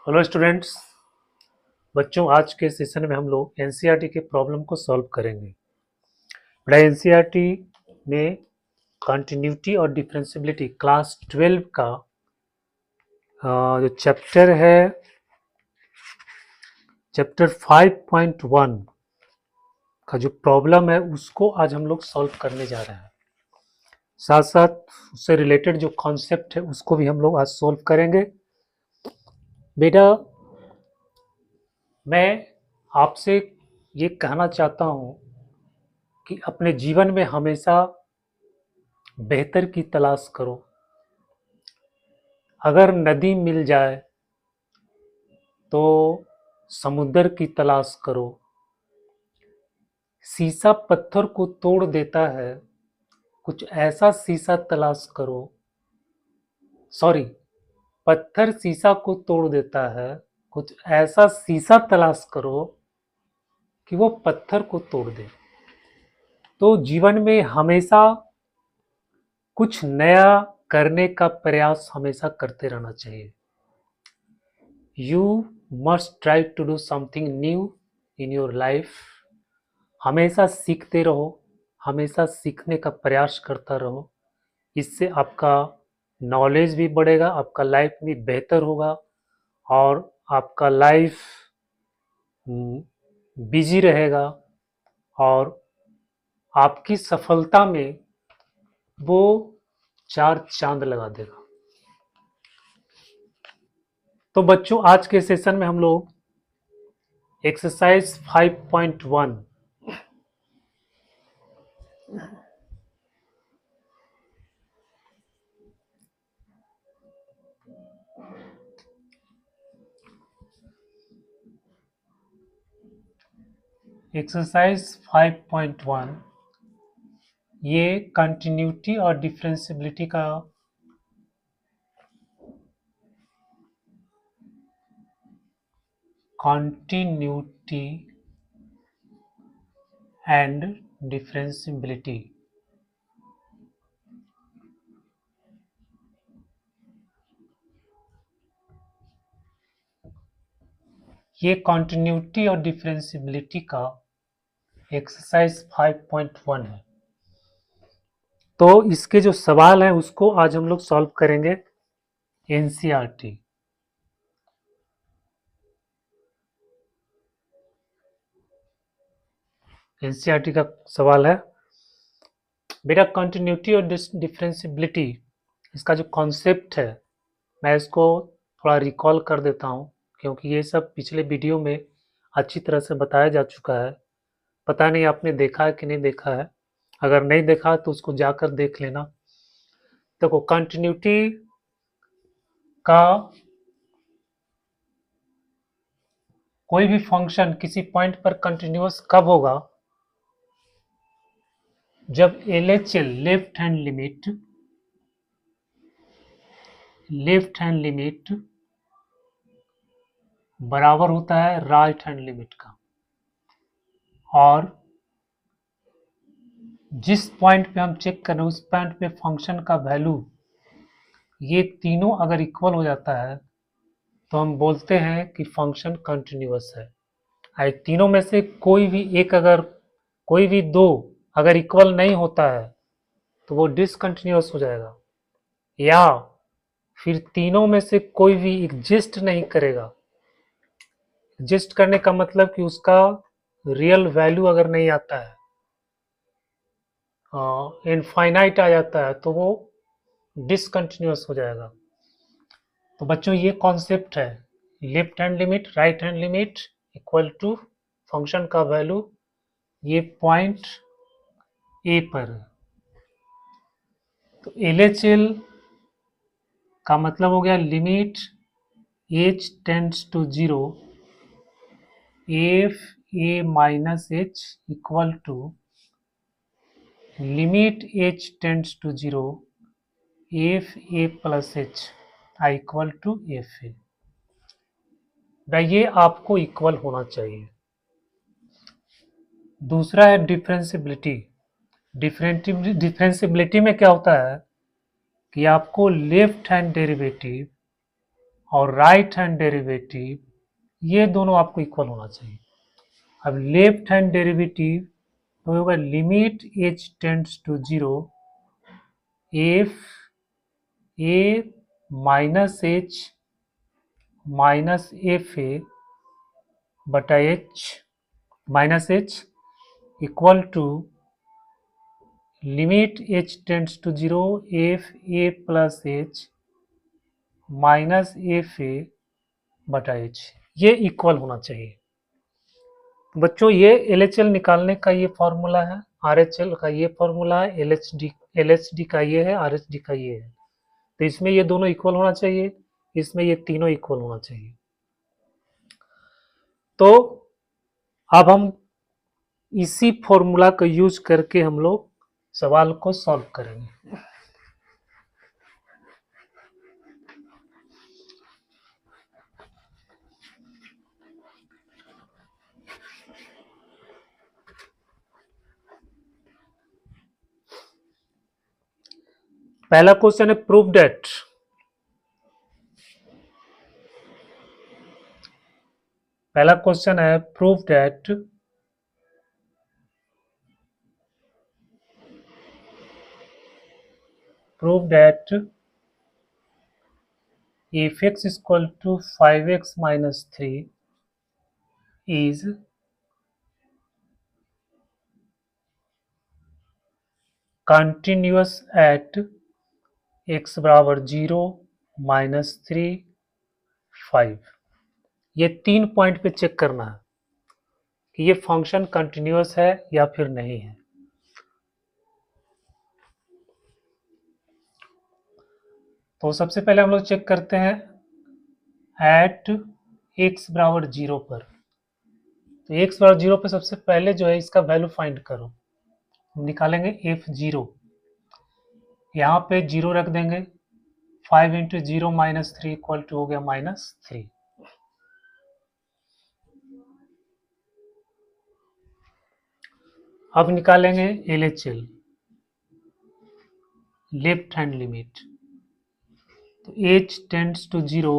Hello students. बच्चों, आज के सेशन में हम लोग एनसीईआरटी के प्रॉब्लम को सॉल्व करेंगे। बेटा, एनसीईआरटी में कंटिन्यूटी और डिफरेंशियबिलिटी क्लास 12 का जो चैप्टर है, चैप्टर 5.1 का जो प्रॉब्लम है उसको आज हम लोग सॉल्व करने जा रहे हैं। साथ साथ उससे रिलेटेड जो कॉन्सेप्ट है उसको भी हम लोग आज सॉल्व करेंगे। बेटा, मैं आपसे ये कहना चाहता हूँ कि अपने जीवन में हमेशा बेहतर की तलाश करो। अगर नदी मिल जाए तो समुद्र की तलाश करो। शीशा पत्थर को तोड़ देता है, कुछ ऐसा शीशा तलाश करो। सॉरी, पत्थर शीशा को तोड़ देता है, कुछ ऐसा शीशा तलाश करो कि वो पत्थर को तोड़ दे। तो जीवन में हमेशा कुछ नया करने का प्रयास हमेशा करते रहना चाहिए। You must try to do something new in your life. हमेशा सीखते रहो, हमेशा सीखने का प्रयास करता रहो। इससे आपका नॉलेज भी बढ़ेगा, आपका लाइफ भी बेहतर होगा और आपका लाइफ बिजी रहेगा और आपकी सफलता में वो 4 चांद लगा देगा। तो बच्चों, आज के सेशन में हम लोग एक्सरसाइज 5.1 एक्सरसाइज 5.1 ये कंटिन्यूटी और डिफरेंशियबिलिटी का कंटिन्यूटी एंड डिफरेंशियबिलिटी ये कंटिन्यूटी और डिफरेंशियबिलिटी का एक्सरसाइज 5.1 है। तो इसके जो सवाल हैं उसको आज हम लोग सॉल्व करेंगे। एनसीईआरटी एनसीईआरटी का सवाल है। बेटा, कंटिन्यूटी और डिफरेंशियबिलिटी, इसका जो कॉन्सेप्ट है मैं इसको थोड़ा रिकॉल कर देता हूँ, क्योंकि ये सब पिछले वीडियो में अच्छी तरह से बताया जा चुका है। पता नहीं आपने देखा है कि नहीं देखा है। अगर नहीं देखा तो उसको जाकर देख लेना। देखो, कंटिन्यूटी का कोई भी फंक्शन किसी पॉइंट पर कंटिन्यूअस कब होगा? जब एलएचएल लेफ्ट हैंड लिमिट बराबर होता है राइट हैंड लिमिट का, और जिस पॉइंट पे हम चेक कर रहे हैं उस पॉइंट पे फंक्शन का वैल्यू, ये तीनों अगर इक्वल हो जाता है तो हम बोलते हैं कि फंक्शन कंटिन्यूअस है। तीनों में से कोई भी एक, अगर कोई भी दो अगर इक्वल नहीं होता है तो वो डिसकंटिन्यूअस हो जाएगा, या फिर तीनों में से कोई भी एग्जिस्ट नहीं करेगा। एग्जिस्ट करने का मतलब कि उसका रियल वैल्यू अगर नहीं आता है, इनफाइनाइट आ जाता है, तो वो डिसकंटिन्यूअस हो जाएगा। तो बच्चों, ये कॉन्सेप्ट है, left hand limit right hand limit equal to function का वैल्यू, ये पॉइंट ए पर है। तो एलएचएल का मतलब हो गया limit H tends to 0 F A minus H equal to limit H tends to 0 F A plus H I equal to F A. भाई, ये आपको इक्वल होना चाहिए। दूसरा है डिफरेंशियबिलिटी। डिफरेंशियबिलिटी में क्या होता है कि आपको लेफ्ट हैंड डेरिवेटिव और राइट हैंड डेरिवेटिव ये दोनों आपको इक्वल होना चाहिए। अब लेफ्ट हैंड डेरिवेटिव तो होगा limit H tends to zero f A minus h minus f a बटा h minus H equal to limit H tends to zero f A plus h minus f a बटा h, ये equal होना चाहिए। बच्चों ये LHL निकालने का ये फॉर्मूला है, RHL का ये फॉर्मूला है, LHD का ये है, RHD का ये है। तो इसमें ये दोनों इक्वल होना चाहिए, इसमें ये तीनों इक्वल होना चाहिए। तो अब हम इसी फॉर्मूला को यूज करके हम लोग सवाल को सॉल्व करेंगे। पहला क्वेश्चन है प्रूव दैट पहला क्वेश्चन है prove that if x is equal to 5x minus 3 is continuous at x बराबर 0 माइनस 3 5। ये 3 पॉइंट पे चेक करना है कि ये फंक्शन कंटिन्यूअस है या फिर नहीं है। तो सबसे पहले हम लोग चेक करते हैं एट x बराबर 0 पर। तो x बराबर 0 पर सबसे पहले जो है इसका वैल्यू फाइंड करो। हम निकालेंगे f0, यहाँ पे 0 रख देंगे, 5 इंटू 0 माइनस 3 इक्वल टू हो गया -3। अब निकालेंगे LHL, लेफ्ट हैंड लिमिट। तो h tends to 0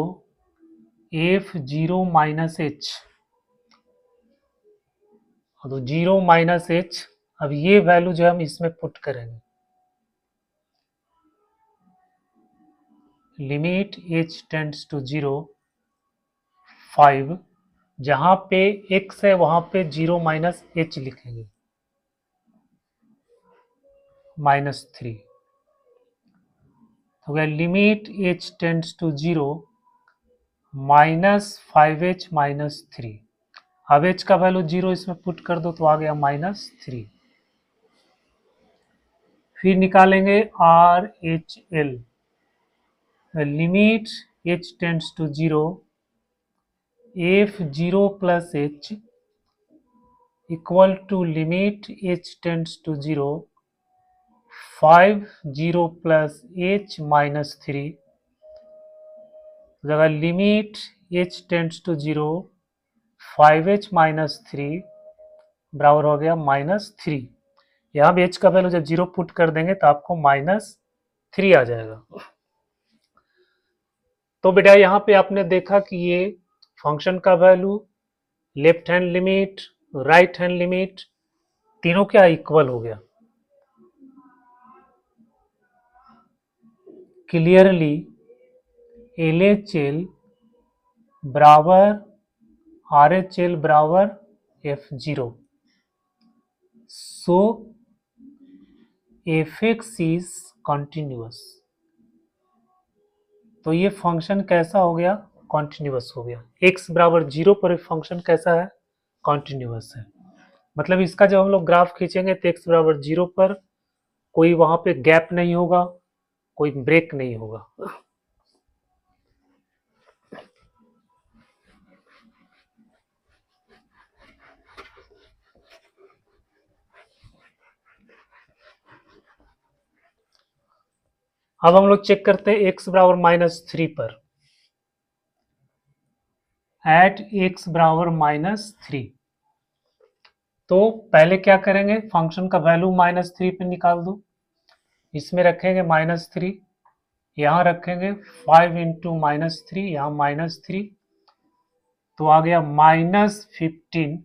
f0 minus h, तो 0 माइनस h। अब ये वैल्यू जो हम इसमें पुट करेंगे, लिमिट h टेंड्स टू 0 5, जहां पे x है वहां पे 0 माइनस h लिखेंगे, -3 हो गया। Limit h tends to 0 -5h minus 3। अब h का वैल्यू 0 इसमें पुट कर दो तो आ गया -3। फिर निकालेंगे RHL, limit h tends to 0 f0 plus h equal to limit h tends to 0 5 0 plus h minus 3, जगह limit h tends to 0 5h minus 3 बराबर हो गया -3। यहाँ भी h का वैल्यू जब 0 पुट कर देंगे तो आपको -3 आ जाएगा। तो बेटा यहाँ पे आपने देखा कि ये फंक्शन का value, left hand limit, right hand limit, तीनों क्या इक्वल हो गया। क्लियरली LHL बराबर RHL बराबर f0, so fx is continuous. तो ये फंक्शन कैसा हो गया, कॉन्टिन्यूअस हो गया। x बराबर 0 पर फंक्शन कैसा है, कॉन्टिन्यूअस है। मतलब इसका जब हम लोग ग्राफ खींचेंगे तो x बराबर 0 पर कोई वहां पे गैप नहीं होगा, कोई ब्रेक नहीं होगा। अब हम लोग चेक करते हैं x बराबर -3 पर, एट x बराबर -3। तो पहले क्या करेंगे, फंक्शन का वैल्यू -3 पे निकाल दो, इसमें रखेंगे -3, यहाँ रखेंगे 5 इंटू -3, यहाँ -3, तो आ गया -15,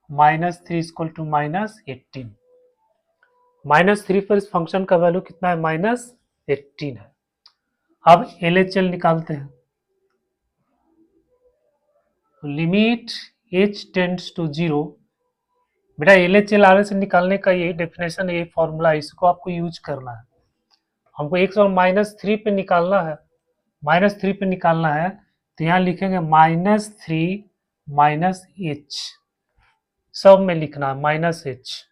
-3 इक्वल टू -18। -3 पर इस फंक्शन का वैल्यू कितना है? -18 है। अब LHL निकालते हैं। Limit h tends to 0। बेटा LHL RHL निकालने का ये डेफिनेशन, ये फॉर्मूला, इसको आपको यूज करना है। हमको x और -3 पे निकालना है, -3 पे निकालना है, तो यहाँ लिखेंगे -3 -h, सब में लिखना है -h।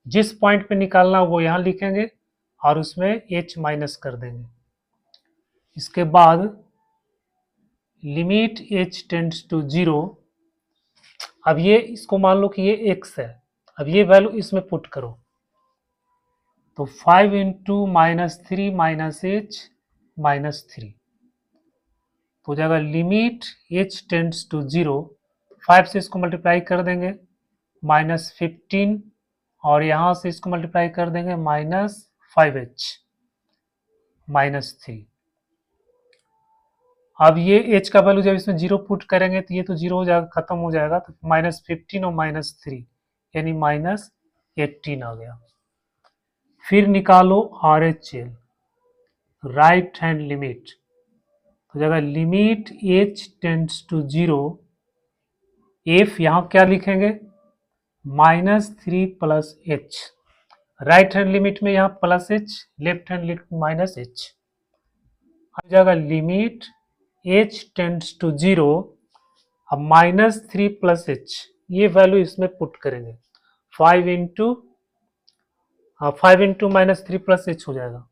जिस पॉइंट पे निकालना वो यहाँ लिखेंगे और उसमें h माइनस कर देंगे। इसके बाद लिमिट h टेंड्स टू 0। अब ये इसको मान लो कि ये x है, अब ये वैल्यू इसमें पुट करो, तो 5 इंटू -3 -h -3, तो हो जाएगा लिमिट h टेंड्स टू 0। 5 से इसको मल्टीप्लाई कर देंगे -15, और यहाँ से इसको मल्टीप्लाई कर देंगे -5h -3। अब ये h का वैल्यू जब इसमें 0 पुट करेंगे तो ये तो 0 हो जाएगा, खत्म हो जाएगा, तो -15 और -3 यानी -18 आ गया। फिर निकालो RHL, राइट हैंड लिमिट, तो जाएगा limit h tends to 0। f यहाँ क्या लिखेंगे? -3 plus h, right hand limit में यहाँ plus h, left hand limit -h। आ जाएगा लिमिट h टेंड्स टू 0। अब -3 प्लस h, ये वैल्यू इसमें पुट करेंगे, 5 इंटू -3 प्लस h हो जाएगा,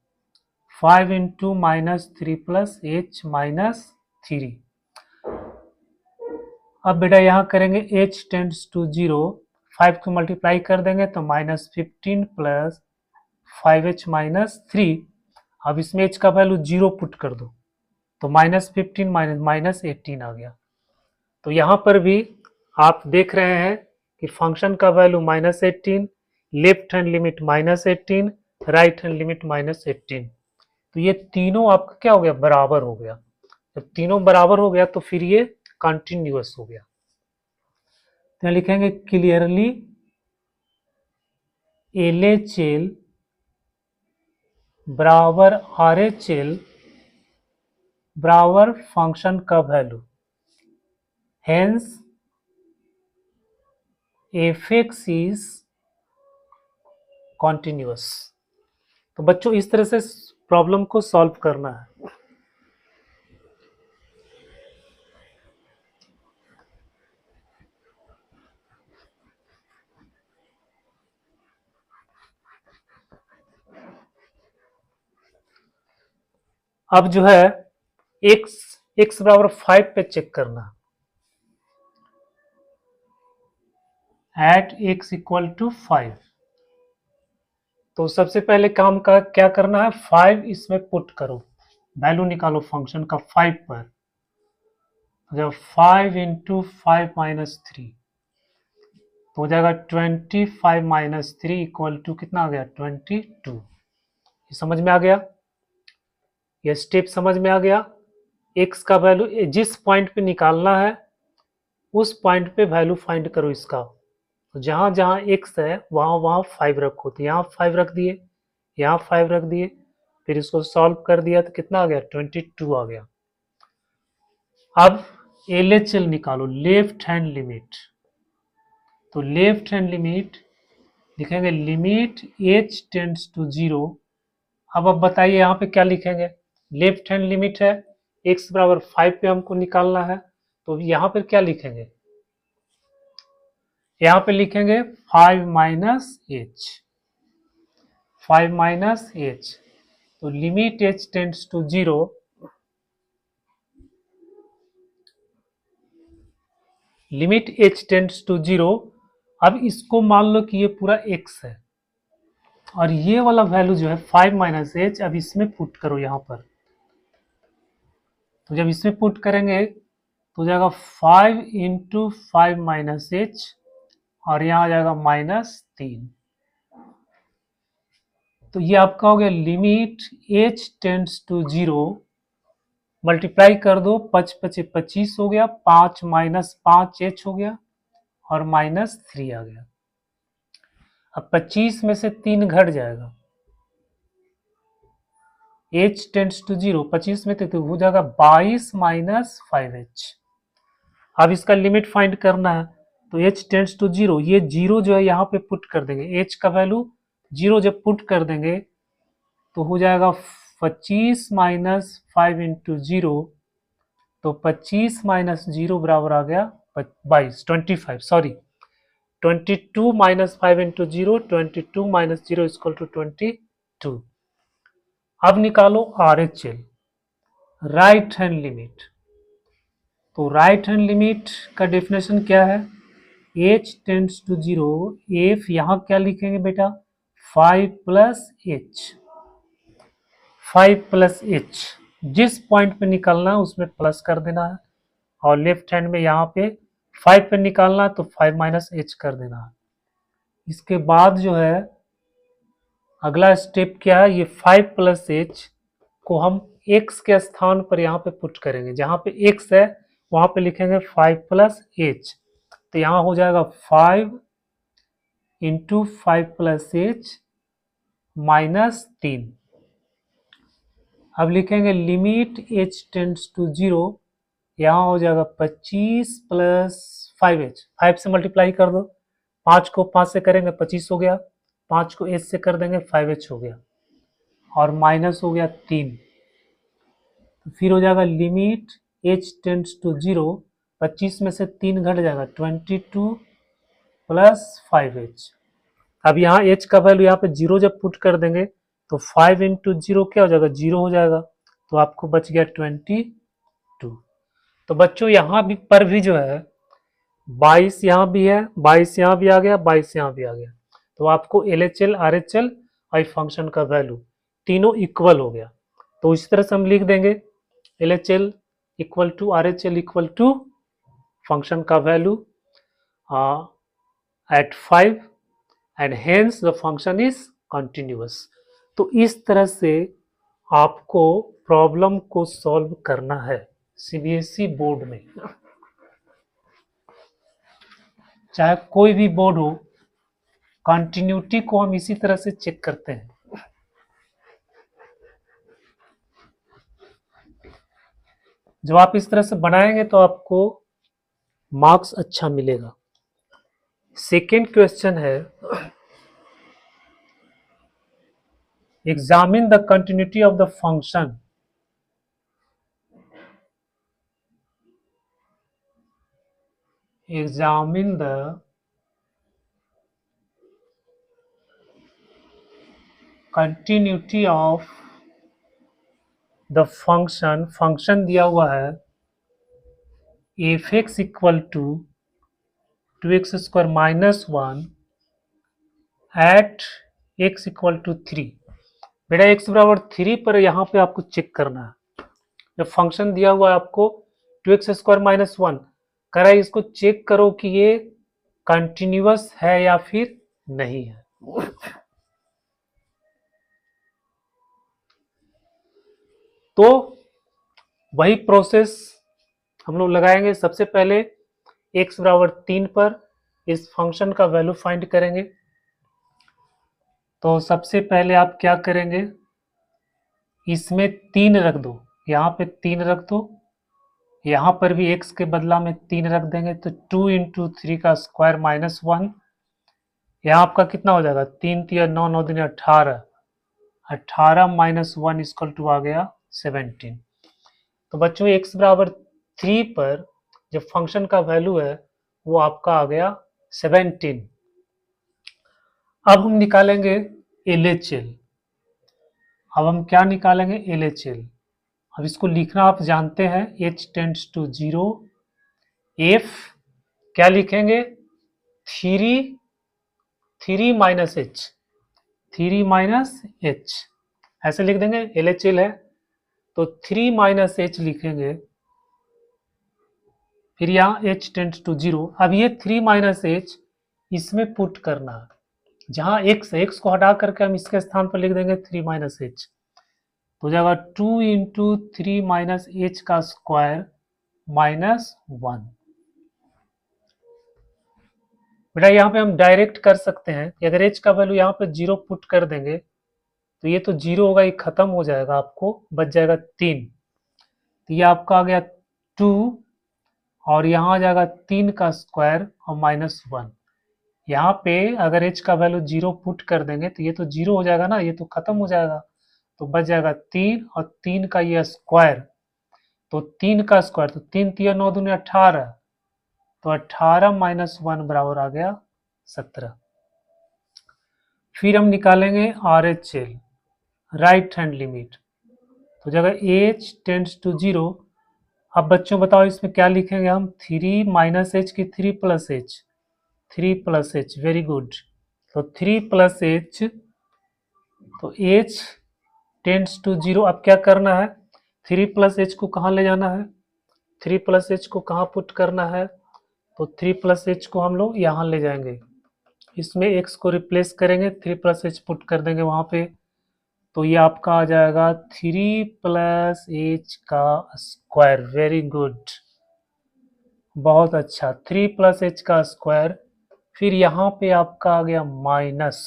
5 इंटू -3 प्लस h -3। अब बेटा यहाँ करेंगे h टेंड्स टू 0, 5 को मल्टीप्लाई कर देंगे तो -15 प्लस 5h -3। अब इसमें h का वैल्यू 0 पुट कर दो, तो -15 -18 आ गया। तो यहाँ पर भी आप देख रहे हैं कि फंक्शन का value -18, left hand limit -18, right hand limit -18। तो ये तीनों आपका क्या हो गया? बराबर हो गया। जब तीनों बराबर हो गया तो फिर ये कंटिन्यूअस हो गया। तो लिखेंगे क्लियरली LHL बराबर RHL बराबर फंक्शन का value, hence fx is continuous. तो बच्चों इस तरह से प्रॉब्लम को सॉल्व करना है। अब जो है x बराबर 5 पे चेक करना, एट x इक्वल टू 5। तो सबसे पहले काम का क्या करना है? 5 इसमें पुट करो, वैल्यू निकालो फंक्शन का 5 पर। जब 5 इंटू 5 -3 तो हो जाएगा 25 -3 इक्वल टू कितना आ गया? 22। ये समझ में आ गया? ये स्टेप समझ में आ गया? x का वैल्यू जिस पॉइंट पे निकालना है उस पॉइंट पे वैल्यू फाइंड करो इसका। तो जहां जहां x है वहां वहां 5 रखो, तो यहाँ 5 रख दिए, यहाँ 5 रख दिए, फिर इसको सॉल्व कर दिया तो कितना आ गया? 22 आ गया। अब LHL निकालो, लेफ्ट हैंड लिमिट। तो लेफ्ट हैंड लिमिट लिखेंगे लिमिट h टेंड्स टू 0। अब बताइए यहाँ पे क्या लिखेंगे? लेफ्ट हैंड लिमिट है, x बराबर 5 पे हमको निकालना है, तो यहाँ पर क्या लिखेंगे? यहाँ पे लिखेंगे 5 माइनस h, 5 माइनस h। तो limit h tends to 0, limit h tends to 0। अब इसको मान लो कि ये पूरा x है, और ये वाला वैल्यू जो है 5 माइनस h, अब इसमें पुट करो यहाँ पर। तो जब इसमें पुट करेंगे तो जाएगा 5 इंटू 5 माइनस h, और यहाँ आ जाएगा -3। तो ये आपका हो गया limit h tends to 0, multiply कर दो, 5 पचे 25 हो गया, 5 माइनस 5h हो गया और -3 आ गया। अब 25 में से 3 घट जाएगा, h टेंड्स टू 0, 25 में तो हो जाएगा 22 माइनस 5h। अब इसका लिमिट फाइंड करना है, तो h टेंड्स टू 0, ये 0 जो है यहाँ पे पुट कर देंगे, h का वैल्यू 0 जब पुट कर देंगे तो हो जाएगा 25 माइनस 5 इंटू 0, तो 25 माइनस 0 बराबर आ गया 22, 25 sorry, 22 minus 5 into 0, 22 minus 0 equal to 22। अब निकालो RHL, राइट हैंड लिमिट। तो राइट हैंड लिमिट का डेफिनेशन क्या है, h टेंड्स टू 0, f यहाँ क्या लिखेंगे बेटा 5 प्लस h, 5 प्लस h, जिस पॉइंट पे निकालना है उसमें प्लस कर देना है, और लेफ्ट हैंड में यहाँ पे 5 पे निकालना है तो 5 माइनस h कर देना है। इसके बाद जो है अगला स्टेप क्या है, ये 5 प्लस h को हम x के स्थान पर यहाँ पे पुट करेंगे, जहाँ पे x है वहाँ पे लिखेंगे 5 प्लस h, तो यहाँ हो जाएगा 5 इंटू 5 प्लस h माइनस 3। अब लिखेंगे लिमिट h टेंड्स टू 0, यहाँ हो जाएगा 25 प्लस 5h, 5 से मल्टीप्लाई कर दो, 5 को 5 से करेंगे 25 हो गया, 5 को h से कर देंगे 5h हो गया, और माइनस हो गया 3, तो फिर हो जाएगा लिमिट h टेंड्स टू 0, 25 में से 3 घट जाएगा 22 प्लस 5h। अब यहाँ h का वैल्यू यहाँ पे 0 जब पुट कर देंगे तो 5 इंटू 0 क्या हो जाएगा 0 हो जाएगा, तो आपको बच गया 22। तो बच्चों यहाँ भी पर भी जो है 22 यहाँ भी है, 22 यहाँ भी आ गया, 22 यहाँ भी आ गया, तो आपको LHL RHL और फंक्शन का वैल्यू तीनों इक्वल हो गया। तो इस तरह से हम लिख देंगे LHL equal to RHL equal to function का value at 5 and hence the function is continuous. तो इस तरह से आपको प्रॉब्लम को सॉल्व करना है CBSE बोर्ड में, चाहे कोई भी बोर्ड हो, कंटिन्यूटी को हम इसी तरह से चेक करते हैं। जब आप इस तरह से बनाएंगे तो आपको मार्क्स अच्छा मिलेगा। सेकेंड क्वेश्चन है, examine the continuity of the function examine the continuity of the function दिया हुआ है f(x) equal to 2x square minus 1 at x equal to 3। बेटा x बराबर 3 पर यहाँ पे आपको चेक करना है, जब फंक्शन दिया हुआ है आपको 2x स्क्वायर माइनस 1, कह रहा है इसको चेक करो कि ये कंटिन्यूअस है या फिर नहीं है। तो वही प्रोसेस हम लोग लगाएंगे। सबसे पहले x बराबर 3 पर इस फंक्शन का वैल्यू फाइंड करेंगे। तो सबसे पहले आप क्या करेंगे, इसमें 3 रख दो, यहाँ पे 3 रख दो, यहाँ पर भी x के बदला में 3 रख देंगे, तो 2 इंटू 3 का स्क्वायर माइनस 1, यहाँ आपका कितना हो जाएगा 3 3 9 9 दिन 18, 18 माइनस 1 इक्वल टू आ गया 17। तो बच्चों x बराबर 3 पर जो फंक्शन का वैल्यू है वो आपका आ गया 17। अब हम निकालेंगे LHL। अब हम क्या निकालेंगे LHL। अब इसको लिखना आप जानते हैं, h टेंड्स टू 0, f क्या लिखेंगे 3 माइनस h, 3 माइनस h ऐसे लिख देंगे। LHL है तो 3 माइनस h लिखेंगे, फिर यहाँ h टेंड्स टू 0। अब ये 3 माइनस h इसमें पुट करना है, जहां x को हटा करके हम इसके स्थान पर लिख देंगे 3 माइनस एच, तो हो जाएगा 2 इंटू 3 माइनस एच का स्क्वायर माइनस 1। बेटा यहाँ पे हम डायरेक्ट कर सकते हैं कि अगर h का वैल्यू यहाँ पे 0 पुट कर देंगे तो ये तो 0 होगा, ये खत्म हो जाएगा, आपको बच जाएगा 3। तो ये आपका आ गया 2 और यहाँ आ जाएगा 3 का स्क्वायर और माइनस 1। यहाँ पे अगर h का वैल्यू 0 पुट कर देंगे तो ये तो 0 हो जाएगा ना, ये तो खत्म हो जाएगा, तो बच जाएगा 3 और 3 का ये स्क्वायर, तो 3 का स्क्वायर, तो 3 3 9 दूनी 18, तो 18 माइनस 1 बराबर आ गया 17। फिर हम निकालेंगे RHL, राइट हैंड लिमिट, तो जगह h टेंड्स टू 0। अब बच्चों बताओ इसमें क्या लिखेंगे हम, 3 माइनस एच की 3 plus H, 3 plus H, very good. तो 3 प्लस एच, तो h टेंड्स टू 0। अब क्या करना है, 3 प्लस एच को कहाँ ले जाना है, 3 प्लस एच को कहाँ पुट करना है, तो 3 प्लस एच को हम लोग यहाँ ले जाएंगे, इसमें x को रिप्लेस करेंगे, 3 प्लस एच पुट कर देंगे वहाँ पे, तो ये आपका आ जाएगा 3 प्लस एच का स्क्वायर, वेरी गुड, बहुत अच्छा, 3 प्लस एच का स्क्वायर। फिर यहाँ पे आपका आ गया माइनस।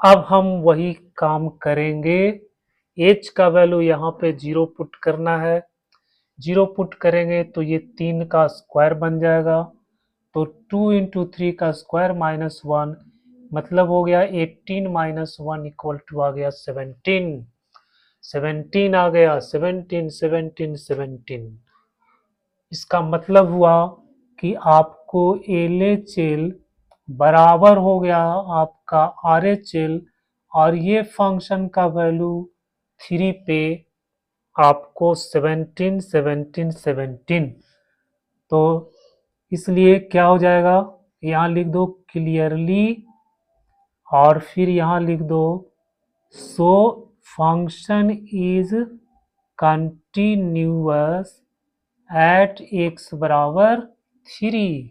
अब हम वही काम करेंगे, h का वैल्यू यहाँ पे 0 पुट करना है, 0 पुट करेंगे तो ये 3 का स्क्वायर बन जाएगा, तो 2 इंटू 3 का स्क्वायर माइनस 1, मतलब हो गया 18 माइनस 1 इक्वल टू आ गया 17, 17 आ गया, 17 17 17। इसका मतलब हुआ कि आपको LHL बराबर हो गया आपका RHL, और ये फंक्शन का वैल्यू 3 पे आपको 17 17 17, तो इसलिए क्या हो जाएगा, यहाँ लिख दो क्लियरली और फिर यहाँ लिख दो so function is continuous at x बराबर 3।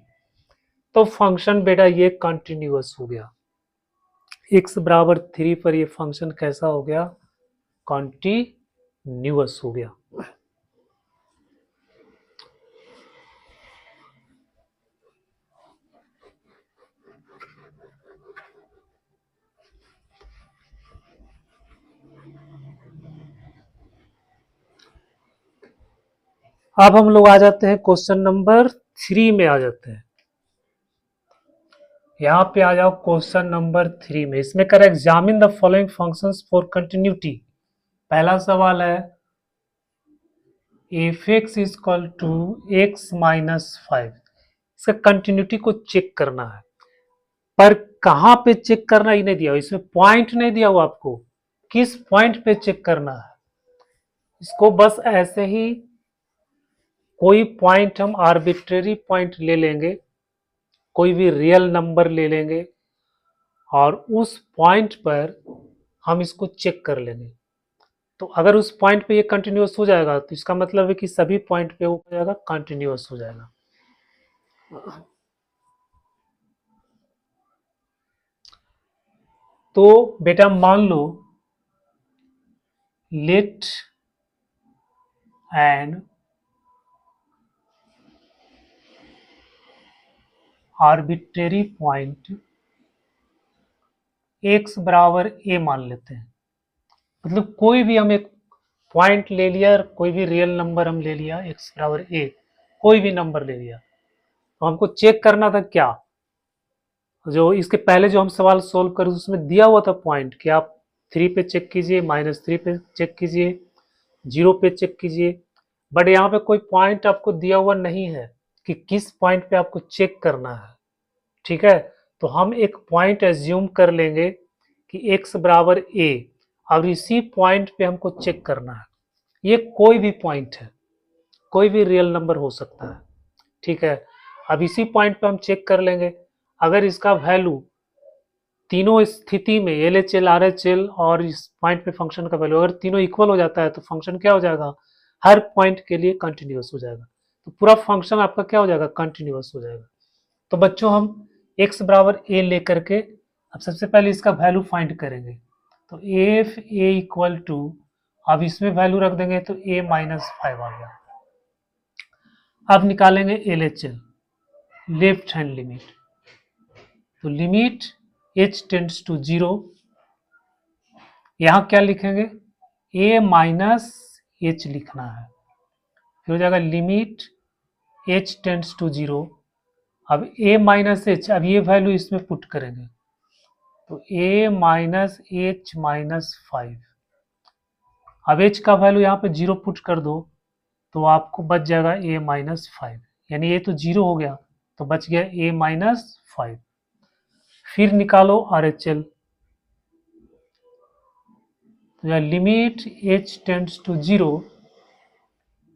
तो फंक्शन बेटा ये कंटिन्यूअस हो गया, x बराबर 3 पर ये फंक्शन कैसा हो गया, कंटिन्यूअस हो गया। अब हम लोग आ जाते हैं क्वेश्चन नंबर 3 में आ जाते हैं, यहाँ पे आ जाओ क्वेश्चन नंबर 3 में। इसमें कर examine the following functions for continuity. पहला सवाल है F X is equal to X minus 5, इसका कंटिन्यूटी को चेक करना है, पर कहां पे चेक करना ही नहीं दिया, इसमें पॉइंट नहीं दिया हुआ आपको, किस पॉइंट पे चेक करना है। इसको बस ऐसे ही कोई पॉइंट हम आर्बिट्रेरी पॉइंट ले लेंगे, कोई भी रियल नंबर ले लेंगे और उस पॉइंट पर हम इसको चेक कर लेंगे। तो अगर उस पॉइंट पे ये कंटिन्यूअस हो जाएगा तो इसका मतलब है कि सभी पॉइंट पे वो हो जाएगा, कंटिन्यूअस हो जाएगा। तो बेटा मान लो let an arbitrary point x बराबर a मान लेते हैं, मतलब कोई भी हम एक पॉइंट ले लिया, कोई भी रियल नंबर हम ले लिया x बराबर a, कोई भी नंबर ले लिया, तो हमको चेक करना था क्या, जो इसके पहले जो हम सवाल सोल्व कर उसमें दिया हुआ था पॉइंट कि आप 3 पे चेक कीजिए, -3 पे चेक कीजिए, 0 पे चेक कीजिए, बट यहाँ पे कोई पॉइंट आपको दिया हुआ नहीं है कि किस पॉइंट पे आपको चेक करना है। ठीक है, तो हम एक पॉइंट एज्यूम कर लेंगे कि x बराबर a, और इसी पॉइंट पे हमको चेक करना है। ये कोई भी पॉइंट है, कोई भी रियल नंबर हो सकता है। ठीक है, अब इसी पॉइंट पे हम चेक कर लेंगे, अगर इसका वैल्यू तीनों स्थिति में LHL RHL और इस पॉइंट पे फंक्शन का वैल्यू अगर तीनों इक्वल हो जाता है तो फंक्शन क्या हो जाएगा, हर पॉइंट के लिए कंटिन्यूअस हो जाएगा, तो पूरा फंक्शन आपका क्या हो जाएगा, कंटिन्यूअस हो जाएगा। तो बच्चों हम x बराबर a लेकर के अब सबसे पहले इसका वैल्यू फाइंड करेंगे। तो एफ ए इक्वल टू, अब इसमें वैल्यू रख देंगे तो a माइनस 5 आ गया। अब निकालेंगे LHL, लेफ्ट हैंड लिमिट। तो लिमिट h टेंड्स टू 0, यहां क्या लिखेंगे, a माइनस h लिखना है। फिर हो जाएगा लिमिट h टेंड्स टू 0, अब a माइनस h, अब ये वैल्यू इसमें पुट करेंगे तो a माइनस h माइनस 5। अब h का वैल्यू यहाँ पे 0 पुट कर दो तो आपको बच जाएगा a माइनस 5, यानी ये तो 0 हो गया तो बच गया a माइनस 5। फिर निकालो RHL, तो यह limit h tends to 0,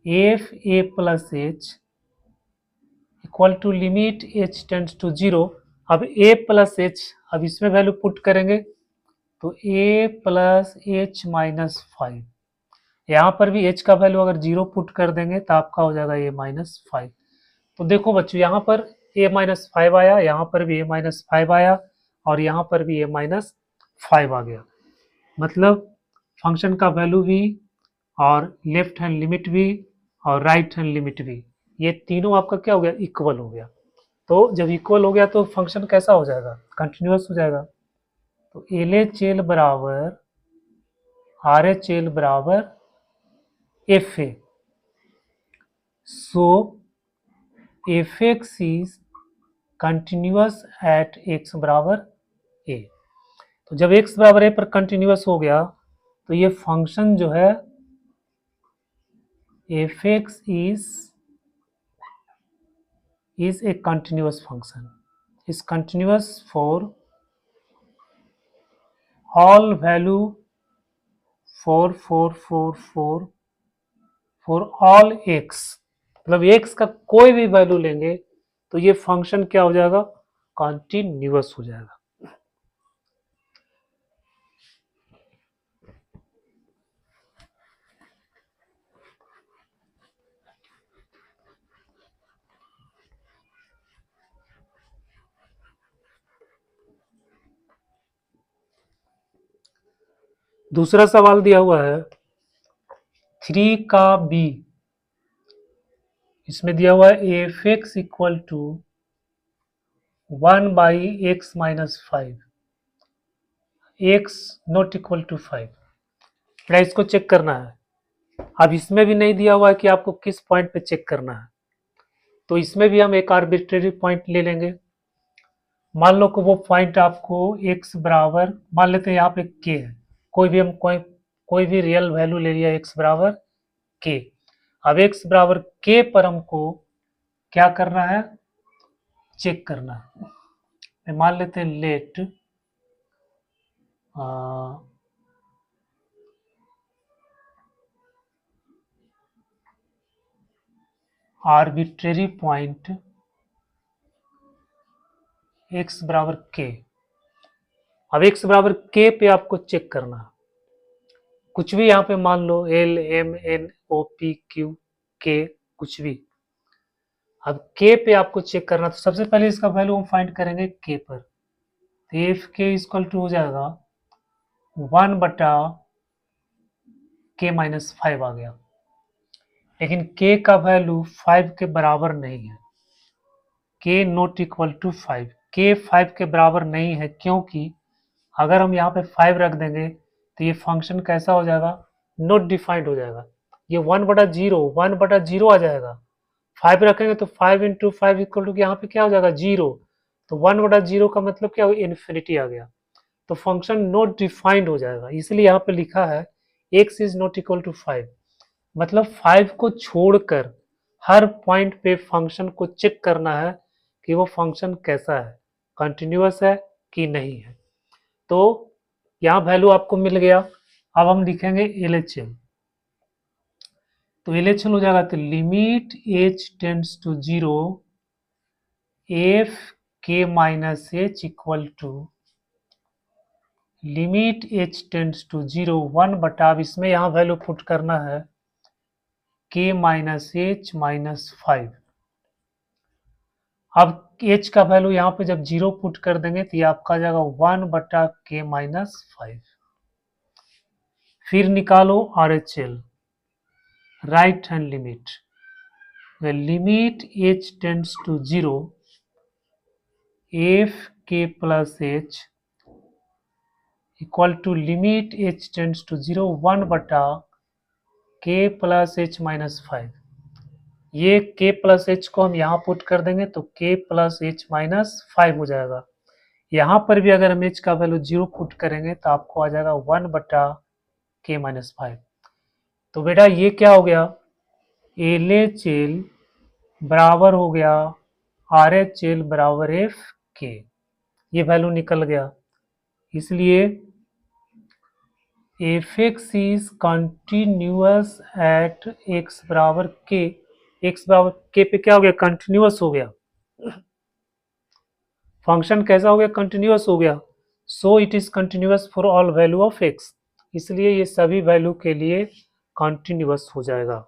F a plus h equal to limit h tends to 0। अब a प्लस h, अब इसमें वैल्यू पुट करेंगे तो a प्लस h माइनस 5। यहाँ पर भी h का वैल्यू अगर 0 पुट कर देंगे तो आपका हो जाएगा a माइनस 5। तो देखो बच्चों, यहाँ पर a माइनस 5 आया, यहाँ पर भी a माइनस 5 आया और यहाँ पर भी a माइनस 5 आ गया। मतलब फंक्शन का वैल्यू भी और लेफ्ट हैंड लिमिट भी और राइट हैंड लिमिट भी, ये तीनों आपका क्या हो गया, इक्वल हो गया। तो जब इक्वल हो गया तो फंक्शन कैसा हो जाएगा, कंटिन्यूअस हो जाएगा। तो LHL बराबर RHL बराबर FA, so fx is continuous at x बराबर a। तो जब x बराबर a पर कंटिन्यूअस हो गया तो ये फंक्शन जो है fx is a continuous function, is continuous for all value for all x, मतलब x का कोई भी वैल्यू लेंगे तो ये फंक्शन क्या हो जाएगा, कंटिन्यूअस हो जाएगा। दूसरा सवाल दिया हुआ है 3 का b, इसमें दिया हुआ है F x equal to 1 by X minus 5, X not equal to 5। क्या इसको चेक करना है। अब इसमें भी नहीं दिया हुआ है कि आपको किस पॉइंट पे चेक करना है, तो इसमें भी हम एक आर्बिट्रेरी पॉइंट ले लेंगे। मान लो कि वो पॉइंट आपको x बराबर, मान लेते हैं यहाँ पे k है, कोई भी हम कोई भी रियल वैल्यू ले लिया x बराबर k। अब x बराबर k पर हमको क्या करना है, चेक करना है। मान लेते हैं लेट आर्बिट्रेरी पॉइंट x बराबर k। अब x बराबर k पे आपको चेक करना है, कुछ भी यहाँ पे मान लो L M N O P Q K कुछ भी। अब k पे आपको चेक करना, तो सबसे पहले इसका वैल्यू हम फाइंड करेंगे k पर। तो एफ के इक्वल टू हो जाएगा 1 बटा k माइनस 5 आ गया, लेकिन k का वैल्यू 5 के बराबर नहीं है, k not equal to 5, k 5 के बराबर नहीं है, क्योंकि अगर हम यहाँ पे 5 रख देंगे तो ये फंक्शन कैसा हो जाएगा, नॉट डिफाइंड हो जाएगा। ये 1/0 आ जाएगा। 5 रखेंगे तो 5 इंटू 5 इक्वल टू यहाँ पे क्या हो जाएगा, 0। तो 1/0 का मतलब क्या हो, इन्फिनिटी आ गया, तो फंक्शन नॉट डिफाइंड हो जाएगा। इसलिए यहाँ पे लिखा है x is not equal to 5, मतलब 5 को छोड़कर हर पॉइंट पे फंक्शन को चेक करना है कि वो फंक्शन कैसा है, कंटिन्यूअस है कि नहीं है। तो यहाँ वैल्यू आपको मिल गया। अब हम लिखेंगे LHL, तो LHL हो जाएगा तो limit h tends to 0 f के minus H equal to limit h tends to 0 1 बटा, अब इसमें यहाँ वैल्यू पुट करना है k माइनस एच माइनस 5। अब h का वैल्यू यहाँ पे जब 0 पुट कर देंगे तो ये आपका आ जाएगा 1/k-5। फिर निकालो RHL, right hand limit. Limit h tends to 0, f k plus h equal to limit h tends to 0 1/k plus h minus 5। ये k plus h को हम यहाँ पुट कर देंगे तो k plus h minus 5 हो जाएगा। यहाँ पर भी अगर हम h का वैल्यू 0 पुट करेंगे तो आपको आ जाएगा 1/k minus 5। तो बेटा ये क्या हो गया, LHL बराबर हो गया RHL बराबर FK, ये वैल्यू निकल गया। इसलिए fx is continuous at x बराबर k, x बराबर k पे क्या हो गया, कंटिन्यूअस हो गया। फंक्शन कैसा हो गया, कंटिन्यूअस हो गया। So it is continuous for all value of x, इसलिए ये सभी वैल्यू के लिए कंटिन्यूअस हो जाएगा।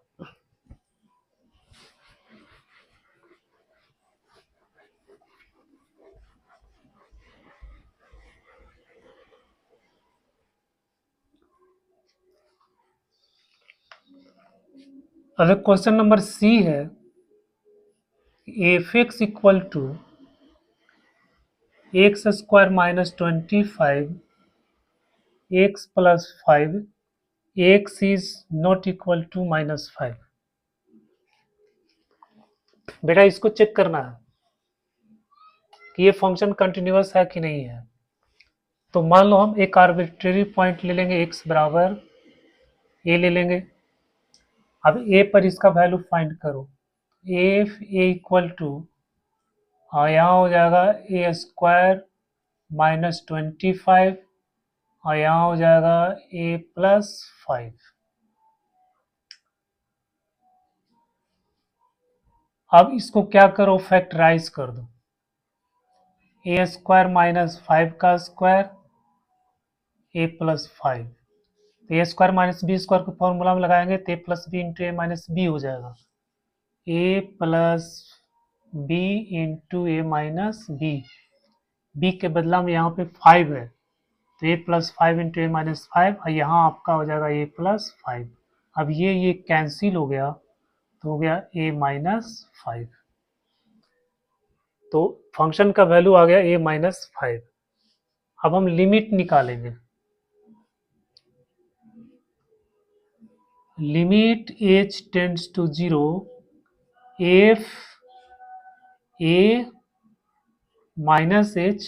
अगर क्वेश्चन नंबर सी है, F x equal to x square minus 25 x plus 5, x is not equal to -5। बेटा इसको चेक करना है कि ये फंक्शन कंटिन्यूअस है कि नहीं है। तो मान लो हम एक आर्बिट्रेरी पॉइंट ले लेंगे, x बराबर a ले लेंगे। अब a पर इसका वैल्यू फाइंड करो, एफ ए इक्वल टू यहाँ हो जाएगा ए स्क्वायर माइनस 25 और यहाँ हो जाएगा a प्लस 5। अब इसको क्या करो, फैक्टराइज कर दो, ए स्क्वायर माइनस 5 का स्क्वायर ए प्लस 5, तो ए स्क्वायर माइनस बी स्क्वायर को फॉर्मूला में लगाएंगे तो ए प्लस बी इंटू ए माइनस बी हो जाएगा, ए प्लस बी इंटू ए माइनस बी। बी के बदला में यहाँ पे 5 है तो ए प्लस 5 इंटू ए माइनस 5 और यहाँ आपका हो जाएगा ए प्लस 5। अब ये कैंसिल हो गया तो हो गया ए माइनस 5। तो फंक्शन का वैल्यू आ गया ए माइनस 5। अब हम लिमिट निकालेंगे, limit h tends to 0 F A minus h,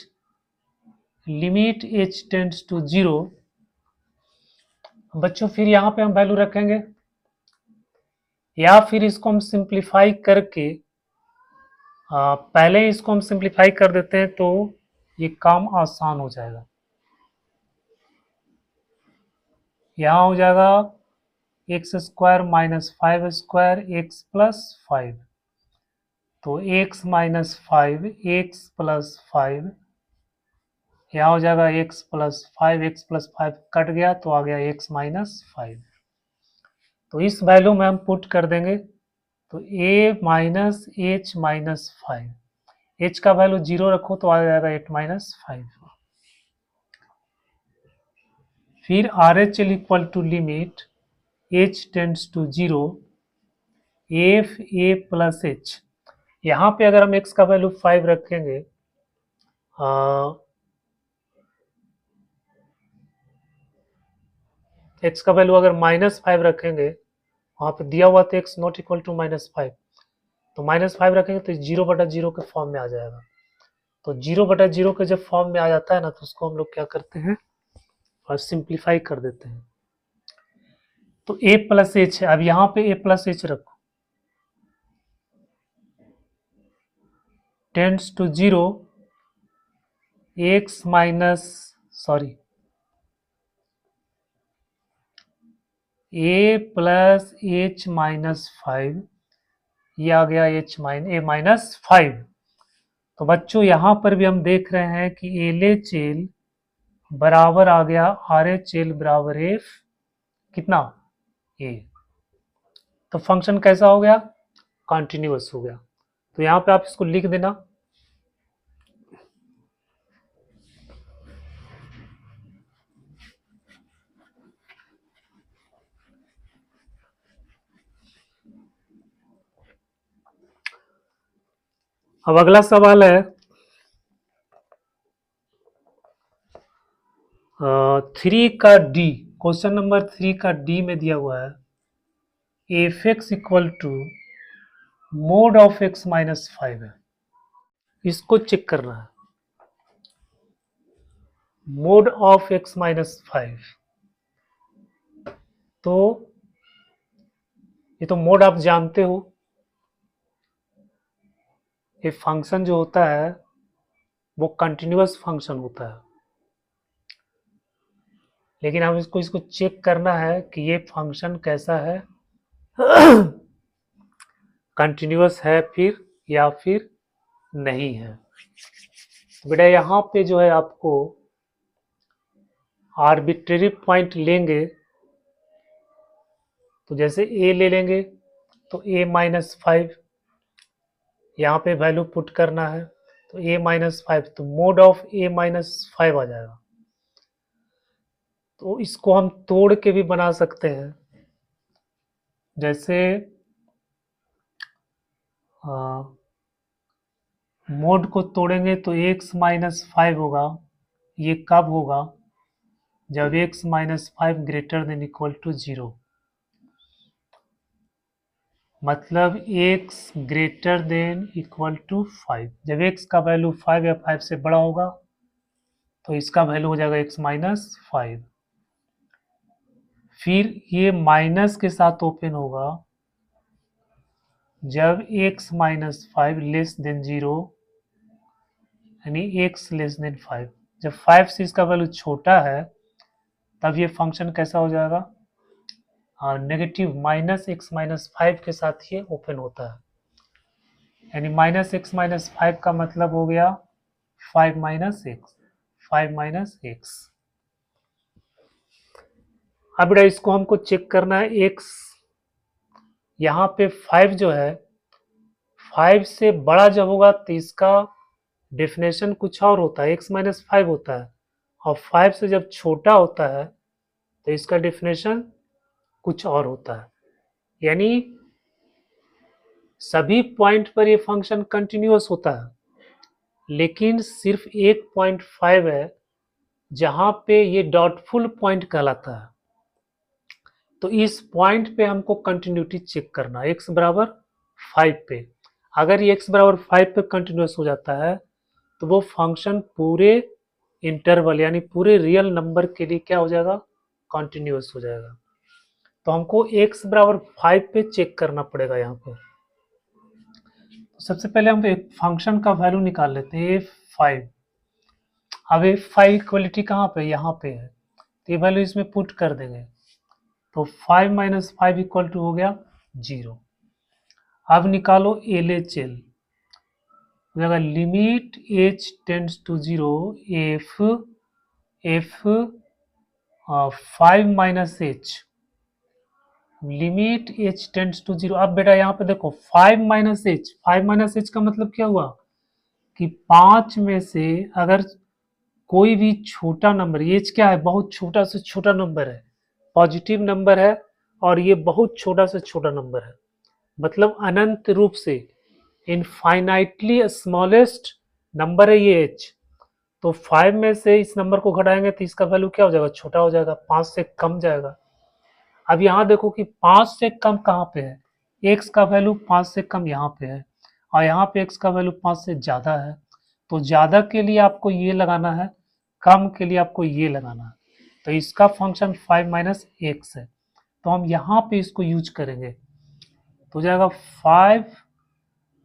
limit h tends to 0। बच्चों फिर यहाँ पे हम वैल्यू रखेंगे या फिर इसको हम सिंप्लीफाई करके पहले इसको हम सिंप्लीफाई कर देते हैं तो ये काम आसान हो जाएगा। यहाँ हो जाएगा x square minus 5 square x plus 5, तो x माइनस 5 एक्स प्लस 5, यहाँ हो जाएगा x plus 5, x plus 5 cut गया तो आ गया x माइनस 5। तो इस वैल्यू में हम पुट कर देंगे तो a minus h minus 5, h का वैल्यू 0 रखो तो आ जाएगा 8 माइनस 5। फिर R H L equal to limit h tends to 0 F A plus h. यहाँ पे अगर हम x का वैल्यू 5 रखेंगे, x का वैल्यू अगर -5 रखेंगे, वहाँ पे दिया हुआ तो x नॉट इक्वल टू -5, तो -5 रखेंगे तो 0/0 के फॉर्म में आ जाएगा। तो 0/0 के जब फॉर्म में आ जाता है ना तो उसको हम लोग क्या करते हैं और सिंप्लीफाई कर देते हैं। तो a प्लस एच है, अब यहाँ पे a प्लस एच रखो, tends to 0 x minus sorry a plus h minus 5, ये आ गया ए माइनस 5। तो बच्चों यहाँ पर भी हम देख रहे हैं कि एल एच एल बराबर आ गया आर एच एल बराबर एफ कितना ए। तो फंक्शन कैसा हो गया, कंटिन्यूअस हो गया। तो यहाँ पे आप इसको लिख देना। अब अगला सवाल है 3 का डी, क्वेश्चन नंबर 3 का डी में दिया हुआ है F x equal to mod of x minus 5 है। इसको चेक करना है, मोड ऑफ एक्स माइनस 5। तो ये तो मोड आप जानते हो, ये फंक्शन जो होता है वो कंटिन्यूअस फंक्शन होता है, लेकिन हम इसको चेक करना है कि ये फंक्शन कैसा है, कंटिन्यूअस है फिर या फिर नहीं है। तो बेटा यहाँ पे जो है आपको आर्बिट्रेरी पॉइंट लेंगे, तो जैसे ए ले लेंगे तो ए माइनस 5 यहाँ पे वैल्यू पुट करना है, तो ए माइनस 5, तो मोड ऑफ ए माइनस 5 आ जाएगा। तो इसको हम तोड़ के भी बना सकते हैं, जैसे मोड को तोड़ेंगे तो x माइनस 5 होगा। ये कब होगा? जब x minus 5 greater than equal to 0, मतलब x greater than equal to 5। जब x का वैल्यू 5 या 5 से बड़ा होगा तो इसका वैल्यू हो जाएगा x माइनस 5। फिर ये माइनस के साथ ओपन होगा जब x माइनस 5 लेस देन 0, यानी x लेस देन 5। जब 5 से इसका वैल्यू छोटा है तब ये फंक्शन कैसा हो जाएगा? नेगेटिव माइनस एक्स माइनस 5 के साथ ये ओपन होता है, यानी माइनस एक्स माइनस 5 का मतलब हो गया 5 माइनस एक्स, 5 माइनस एक्स। अब बेटा इसको हमको चेक करना है x, यहाँ पे 5 जो है 5 से बड़ा जब होगा तो इसका डेफिनेशन कुछ और होता है, x माइनस 5 होता है, और 5 से जब छोटा होता है तो इसका डेफिनेशन कुछ और होता है। यानी सभी पॉइंट पर ये फंक्शन कंटिन्यूअस होता है, लेकिन सिर्फ एक पॉइंट 5 है जहां पे ये डॉटफुल पॉइंट कहलाता है। तो इस पॉइंट पे हमको कंटिन्यूटी चेक करना है, x बराबर 5 पे। अगर ये x बराबर 5 पे कंटिन्यूअस हो जाता है तो वो फंक्शन पूरे इंटरवल यानी पूरे रियल नंबर के लिए क्या हो जाएगा? कंटिन्यूअस हो जाएगा। तो हमको x बराबर 5 पे चेक करना पड़ेगा यहाँ पे। तो सबसे पहले हम एक फंक्शन का वैल्यू निकाल लेते हैं f5। अब f5 इक्वलिटी कहाँ पे? यहाँ पे है, तो ये वैल्यू इसमें पुट कर देंगे, तो 5 माइनस 5 इक्वल टू हो गया 0। अब निकालो LHL, हो जाएगा limit h tends to 0 f 5 minus h, limit h tends to 0। अब बेटा यहाँ पे देखो 5 माइनस h, 5 माइनस h का मतलब क्या हुआ कि 5 में से अगर कोई भी छोटा नंबर, h क्या है? बहुत छोटा से छोटा नंबर है, पॉजिटिव नंबर है, और ये बहुत छोटा से छोटा नंबर है, मतलब अनंत रूप से इनफाइनाइटली स्मॉलेस्ट नंबर है ये h। तो 5 में से इस नंबर को घटाएंगे तो इसका वैल्यू क्या हो जाएगा? छोटा हो जाएगा, 5 से कम जाएगा। अब यहाँ देखो कि 5 से कम कहाँ पे है? x का वैल्यू 5 से कम यहाँ पे है, और यहाँ पे x का वैल्यू 5 से ज़्यादा है। तो ज़्यादा के लिए आपको ये लगाना है, कम के लिए आपको ये लगाना है। तो इसका फंक्शन 5 माइनस एक्स है, तो हम यहाँ पे इसको यूज करेंगे, तो हो जाएगा 5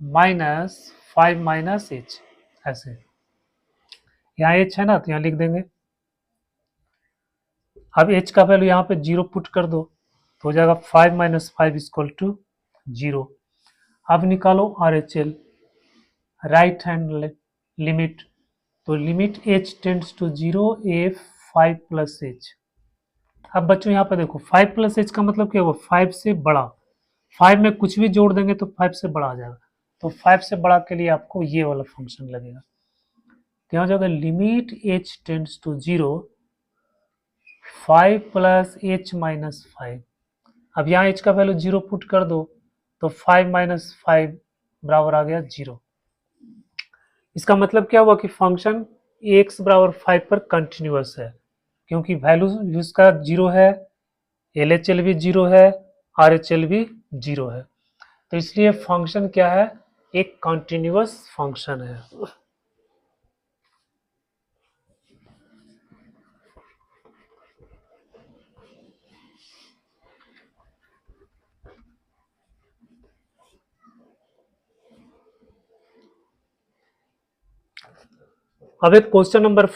माइनस 5 माइनस एच। ऐसे यहाँ एच है ना, तो यहाँ लिख देंगे। अब एच का वैल्यू यहाँ पे 0 पुट कर दो, तो हो जाएगा 5 माइनस 5 इक्वल टू 0। अब निकालो RHL, राइट हैंड लिमिट, तो limit h tends to 0 f 5 plus h। अब बच्चों यहाँ पे देखो 5 प्लस h का मतलब क्या हुआ? 5 से बड़ा, 5 में कुछ भी जोड़ देंगे तो 5 से बड़ा आ जाएगा। तो 5 से बड़ा के लिए आपको ये वाला फंक्शन लगेगा। तो यहाँ जाएगा limit h tends to 0 5 plus h minus 5। अब यहाँ h का वैल्यू 0 पुट कर दो तो 5 माइनस 5 बराबर आ गया 0। इसका मतलब क्या हुआ कि फंक्शन x बराबर 5 पर कंटिन्यूअस है, क्योंकि वैल्यू उसका 0 है, LHL भी 0 है, RHL भी 0 है। तो इसलिए फंक्शन क्या है, एक कंटिन्यूअस फंक्शन है। अब एक क्वेश्चन नंबर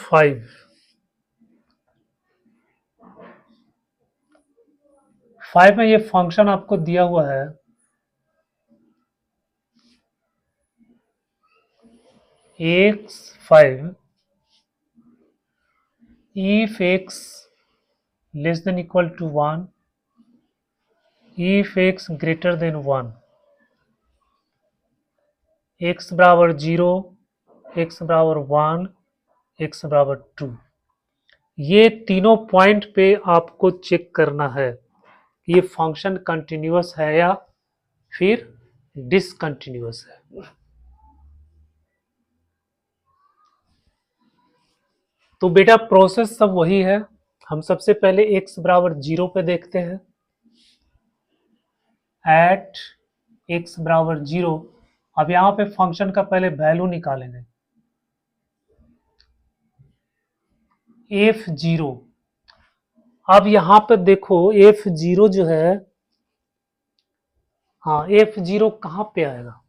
5 में ये फंक्शन आपको दिया हुआ है x5 if x less than equal to 1, if x greater than 1, x बराबर 0, x बराबर 1, x बराबर 2। ये तीनों पॉइंट पे आपको चेक करना है ये फंक्शन कंटिन्यूअस है या फिर डिसकंटिन्यूअस है। तो बेटा प्रोसेस सब वही है। हम सबसे पहले x बराबर 0 पे देखते हैं। एट x बराबर 0, अब यहाँ पे फंक्शन का पहले वैल्यू निकालेंगे f0। अब यहाँ पे देखो f0 जो है, हाँ f0 कहाँ पे आएगा,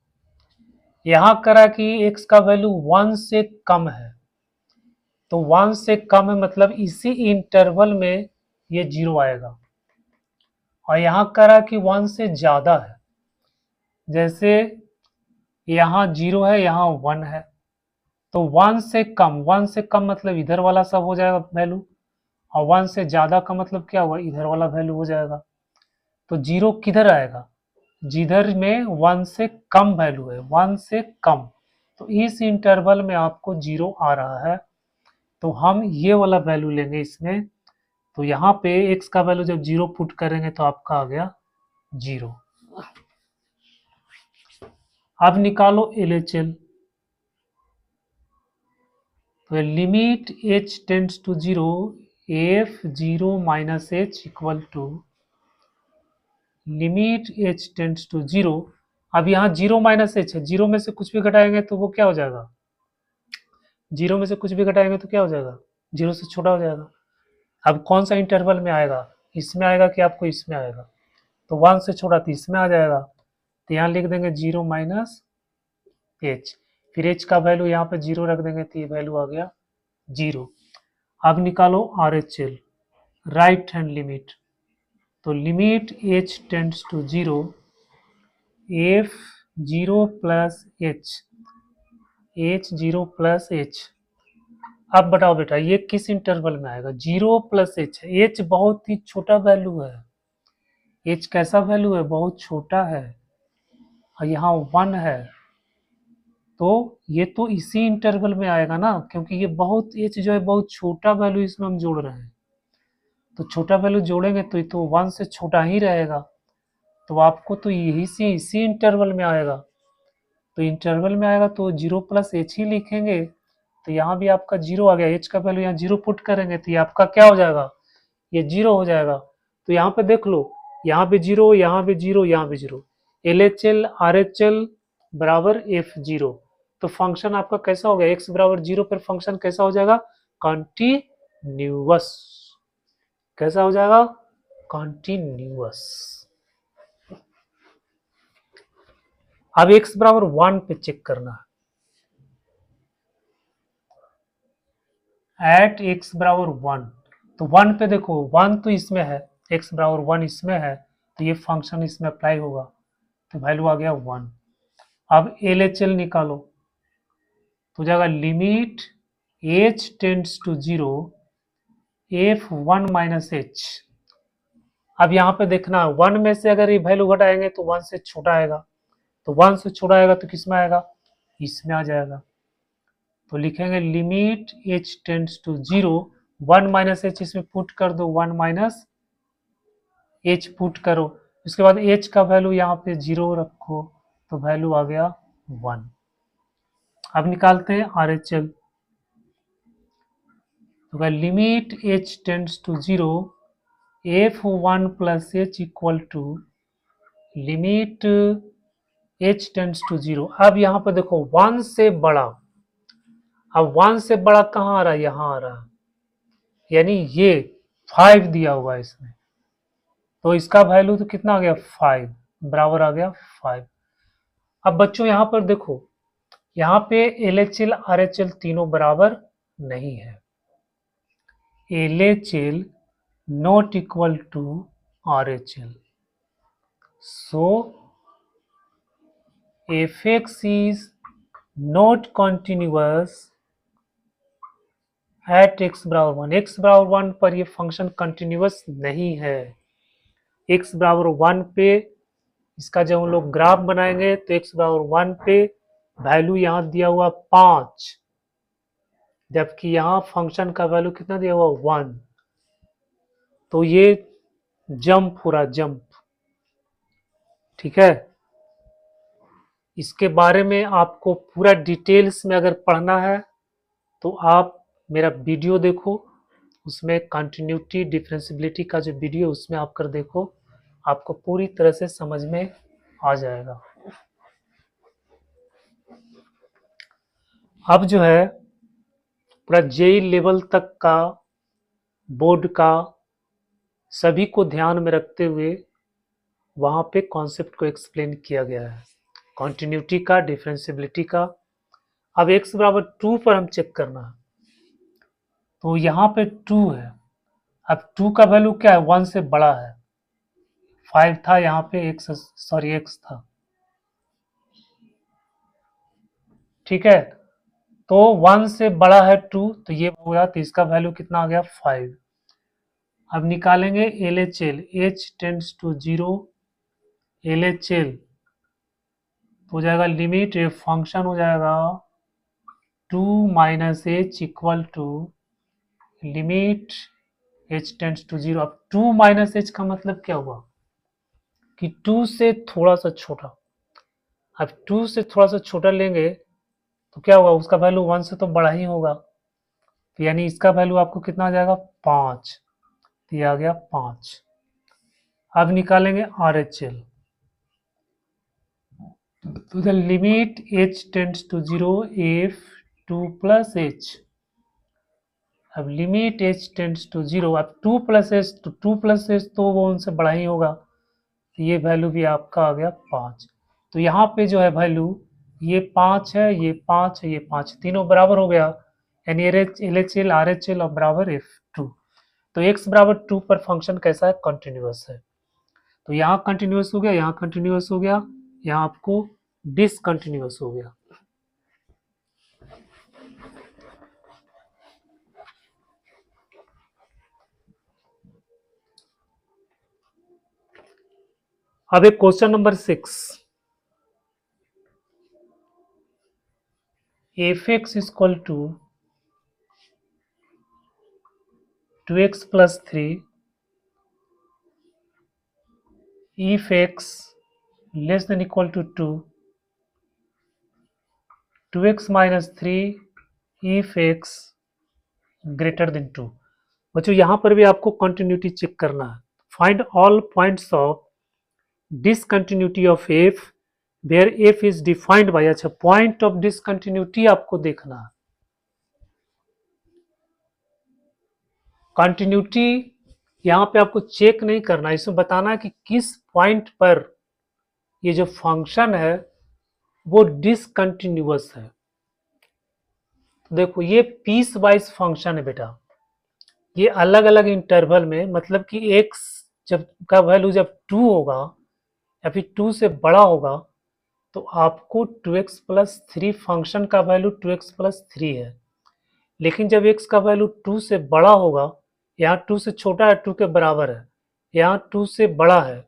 यहाँ करा कि x का वैल्यू 1 से कम है, तो 1 से कम है मतलब इसी इंटरवल में ये 0 आएगा। और यहाँ करा कि 1 से ज्यादा है, जैसे यहाँ 0 है, यहाँ 1 है, तो 1 से कम, 1 से कम मतलब इधर वाला सब हो जाएगा वैल्यू, और 1 से ज्यादा का मतलब क्या हुआ, इधर वाला वैल्यू हो जाएगा। तो 0 किधर आएगा, जिधर में 1 से कम वैल्यू है, 1 से कम, तो इस इंटरवल में आपको 0 आ रहा है, तो हम ये वाला वैल्यू लेंगे इसमें। तो यहाँ पे x का वैल्यू जब 0 पुट करेंगे तो आपका आ गया 0। अब निकालो LHL। तो limit h tends to 0 f0 minus h equal to limit h tends to 0। अब यहाँ 0 माइनस h है, 0 में से कुछ भी घटाएंगे तो वो क्या हो जाएगा, 0 में से कुछ भी घटाएंगे तो क्या हो जाएगा, 0 से छोटा हो जाएगा। अब कौन सा इंटरवल में आएगा, इसमें आएगा कि आपको इसमें आएगा, तो 1 से छोटा तो इसमें आ जाएगा। तो यहाँ लिख देंगे 0 माइनस h, फिर h का वैल्यू यहाँ पे 0 रख देंगे तो ये वैल्यू आ गया 0। अब निकालो RHL, राइट हैंड लिमिट। तो limit h tends to 0 f0 plus h0 plus h। अब बताओ बेटा ये किस इंटरवल में आएगा, 0 प्लस h है, h बहुत ही छोटा वैल्यू है, h कैसा वैल्यू है, बहुत छोटा है, और यहाँ 1 है, तो ये तो इसी इंटरवल में आएगा ना, क्योंकि ये बहुत h जो है बहुत छोटा वैल्यू इसमें हम जोड़ रहे हैं, तो छोटा वैल्यू जोड़ेंगे तो ये तो 1 से छोटा ही रहेगा, तो आपको तो यही से इसी इंटरवल में आएगा, तो इंटरवल में आएगा तो 0 प्लस h ही लिखेंगे। तो यहाँ भी आपका 0 आ गया, h का वैल्यू यहाँ 0 पुट करेंगे तो ये आपका क्या हो जाएगा, ये 0 हो जाएगा। तो यहाँ पे देख लो, यहाँ भी 0, यहाँ भी 0, यहाँ भी 0, LHL RHL बराबर f0। तो फंक्शन आपका कैसा हो गया, x बराबर 0 पर फंक्शन कैसा हो जाएगा, कॉन्टिन्यूअस। कैसा हो जाएगा, कॉन्टिन्यूअस। अब x बराबर 1 पे चेक करना है, एट x बराबर 1। तो 1 पे देखो, 1 तो इसमें है, x बराबर 1 इसमें है, तो ये फंक्शन इसमें अप्लाई होगा, तो वैल्यू आ गया 1। अब LHL निकालो, तो जाएगा limit h tends to 0 f1 minus h। अब यहाँ पे देखना 1 में से अगर ये वैल्यू घटाएंगे तो 1 से छोटा आएगा, तो 1 से छोटा आएगा तो किस में आएगा, इसमें आ जाएगा। तो लिखेंगे limit h tends to 0, 1 minus h इसमें पुट कर दो, 1 माइनस एच पुट करो, उसके बाद h का वैल्यू यहाँ पे 0 रखो, तो वैल्यू आ गया 1। अब निकालते हैं RHL। तो limit h tends to 0, f1 plus h equal to limit h tends to 0। अब यहाँ पर देखो 1 से बड़ा, अब 1 से बड़ा कहाँ आ रहा है, यहाँ आ रहा है, यानी ये 5 दिया हुआ है इसमें, तो इसका वैल्यू तो कितना आ गया 5, बराबर आ गया 5। अब बच्चों यहाँ पर देखो, यहाँ पे LHL RHL तीनों बराबर नहीं है, LHL not equal to RHL, so fx is not continuous at x बराबर 1। x बराबर 1 पर ये फंक्शन कंटिन्यूअस नहीं है। x बराबर 1 पे इसका जब हम लोग ग्राफ बनाएंगे तो x बराबर 1 पे वैल्यू यहाँ दिया हुआ 5, जबकि यहाँ फंक्शन का वैल्यू कितना दिया हुआ 1, तो ये जंप हो रहा, जंप। ठीक है, इसके बारे में आपको पूरा डिटेल्स में अगर पढ़ना है तो आप मेरा वीडियो देखो, उसमें कंटिन्यूटी डिफरेंशियबिलिटी का जो वीडियो उसमें आप कर देखो, आपको पूरी तरह से समझ में आ जाएगा। अब जो है पूरा जेई लेवल तक का बोर्ड का सभी को ध्यान में रखते हुए वहाँ पे कॉन्सेप्ट को एक्सप्लेन किया गया है, कंटिन्यूटी का, डिफरेंशियबिलिटी का। अब x बराबर 2 पर हम चेक करना है, तो यहाँ पे 2 है, अब 2 का वैल्यू क्या है, 1 से बड़ा है, 5 था यहाँ पे x था। ठीक है, तो 1 से बड़ा है 2, तो ये हो गया, तो इसका वैल्यू कितना आ गया 5। अब निकालेंगे LHL, h tends to 0, LHL हो जाएगा लिमिट, ये फंक्शन हो जाएगा 2 minus H equal to limit h tends to 0। अब 2 माइनस एच का मतलब क्या हुआ कि 2 से थोड़ा सा छोटा, अब 2 से थोड़ा सा छोटा लेंगे तो क्या होगा, उसका वैल्यू 1 से तो बड़ा ही होगा, तो यानी इसका वैल्यू आपको कितना आ जाएगा 5, तो ये आ गया 5। अब निकालेंगे RHL, तो the limit h tends to 0 f2 plus h। अब लिमिट h टेंड्स टू 0, अब 2 प्लस h, तो 2 प्लस h तो वो उनसे बड़ा ही होगा, तो ये वैल्यू भी आपका आ गया 5। तो यहाँ पे जो है वैल्यू ये 5 है, ये 5 है, ये 5, तीनों बराबर हो गया, यानी LHL RHL और बराबर f2। तो x बराबर 2 पर फंक्शन कैसा है, कंटिन्यूअस है। तो यहाँ कंटिन्यूअस हो गया, यहाँ कंटिन्यूअस हो गया, यहाँ आपको डिसकंटिन्यूअस हो गया। अब एक question number 6, fx equal to 2x plus 3 if x less than equal to 2, 2x minus 3 if x greater than 2। बच्चों यहाँ पर भी आपको कंटिन्यूटी चेक करना है। Find all points of discontinuity of f where f is defined by, अच्छा point of discontinuity आपको देखना है। कंटिन्यूटी यहाँ पे आपको चेक नहीं करना, इसमें बताना है कि किस पॉइंट पर ये जो फंक्शन है वो डिसकंटिन्यूअस है। तो देखो ये पीस वाइज फंक्शन है बेटा, ये अलग अलग इंटरवल में, मतलब कि x जब का वैल्यू जब 2 होगा या फिर 2 से बड़ा होगा तो आपको 2x प्लस 3 फंक्शन का वैल्यू 2x प्लस 3 है, लेकिन जब x का वैल्यू 2 से बड़ा होगा, यहाँ 2 से छोटा है, 2 के बराबर है, यहाँ 2 से बड़ा है,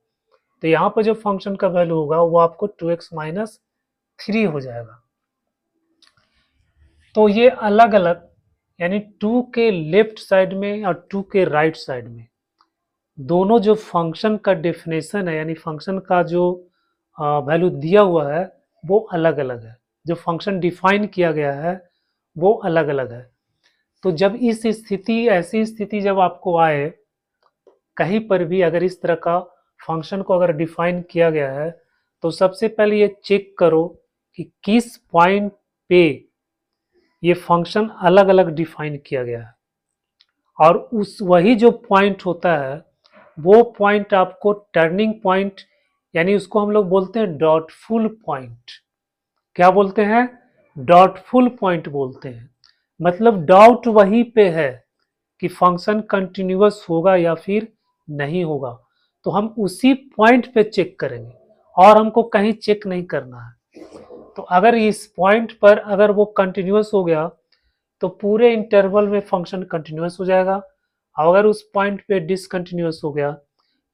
तो यहाँ पर जो फंक्शन का वैल्यू होगा वो आपको 2x माइनस 3 हो जाएगा। तो ये अलग अलग, यानी 2 के लेफ्ट साइड में और 2 के राइट साइड में दोनों जो फंक्शन का डेफिनेशन है, यानी फंक्शन का जो वैल्यू दिया हुआ है वो अलग अलग है, जो फंक्शन डिफाइन किया गया है वो अलग अलग है। तो जब इस स्थिति, ऐसी स्थिति जब आपको आए, कहीं पर भी अगर इस तरह का फंक्शन को अगर डिफाइन किया गया है, तो सबसे पहले ये चेक करो कि किस पॉइंट पे ये फंक्शन अलग अलग डिफाइन किया गया है, और उस वही जो पॉइंट होता है वो पॉइंट आपको टर्निंग पॉइंट, यानी उसको हम लोग बोलते हैं डॉटफुल पॉइंट। क्या बोलते हैं? डॉटफुल पॉइंट बोलते हैं। मतलब डाउट वहीं पे है कि फंक्शन कंटिन्यूअस होगा या फिर नहीं होगा, तो हम उसी पॉइंट पे चेक करेंगे और हमको कहीं चेक नहीं करना है। तो अगर इस पॉइंट पर अगर वो कंटिन्यूअस हो गया तो पूरे इंटरवल में फंक्शन कंटिन्यूअस हो जाएगा, और अगर उस पॉइंट पे डिसकंटिन्यूअस हो गया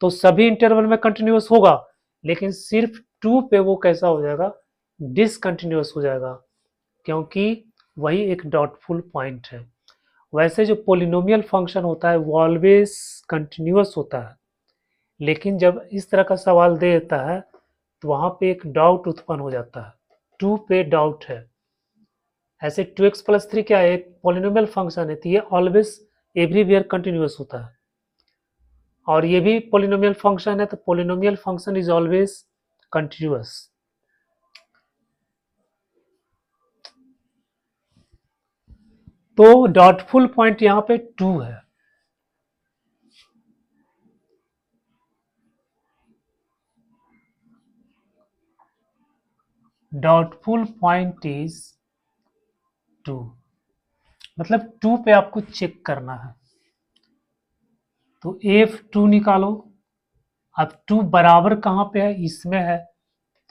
तो सभी इंटरवल में कंटिन्यूअस होगा, लेकिन सिर्फ 2 पे वो कैसा हो जाएगा? डिसकंटिन्यूअस हो जाएगा, क्योंकि वही एक डॉटफुल पॉइंट है। वैसे जो पोलिनोमियल फंक्शन होता है वो ऑलवेज कंटिन्यूअस होता है, लेकिन जब इस तरह का सवाल दे देता है तो वहां पे एक डाउट उत्पन्न हो जाता है, 2 पे डाउट है। ऐसे 2x प्लस 3 क्या है? एक पोलिनोमियल फंक्शन है, तो ये ऑलवेज एवरीवेयर कंटिन्यूअस होता है, और ये भी पोलिनोमियल फंक्शन है, तो polynomial function is always continuous. तो डॉटफुल पॉइंट यहाँ पे 2 है। डॉटफुल पॉइंट इज 2, मतलब 2 पे आपको चेक करना है। तो f2 निकालो। अब 2 बराबर कहाँ पे है? इसमें है,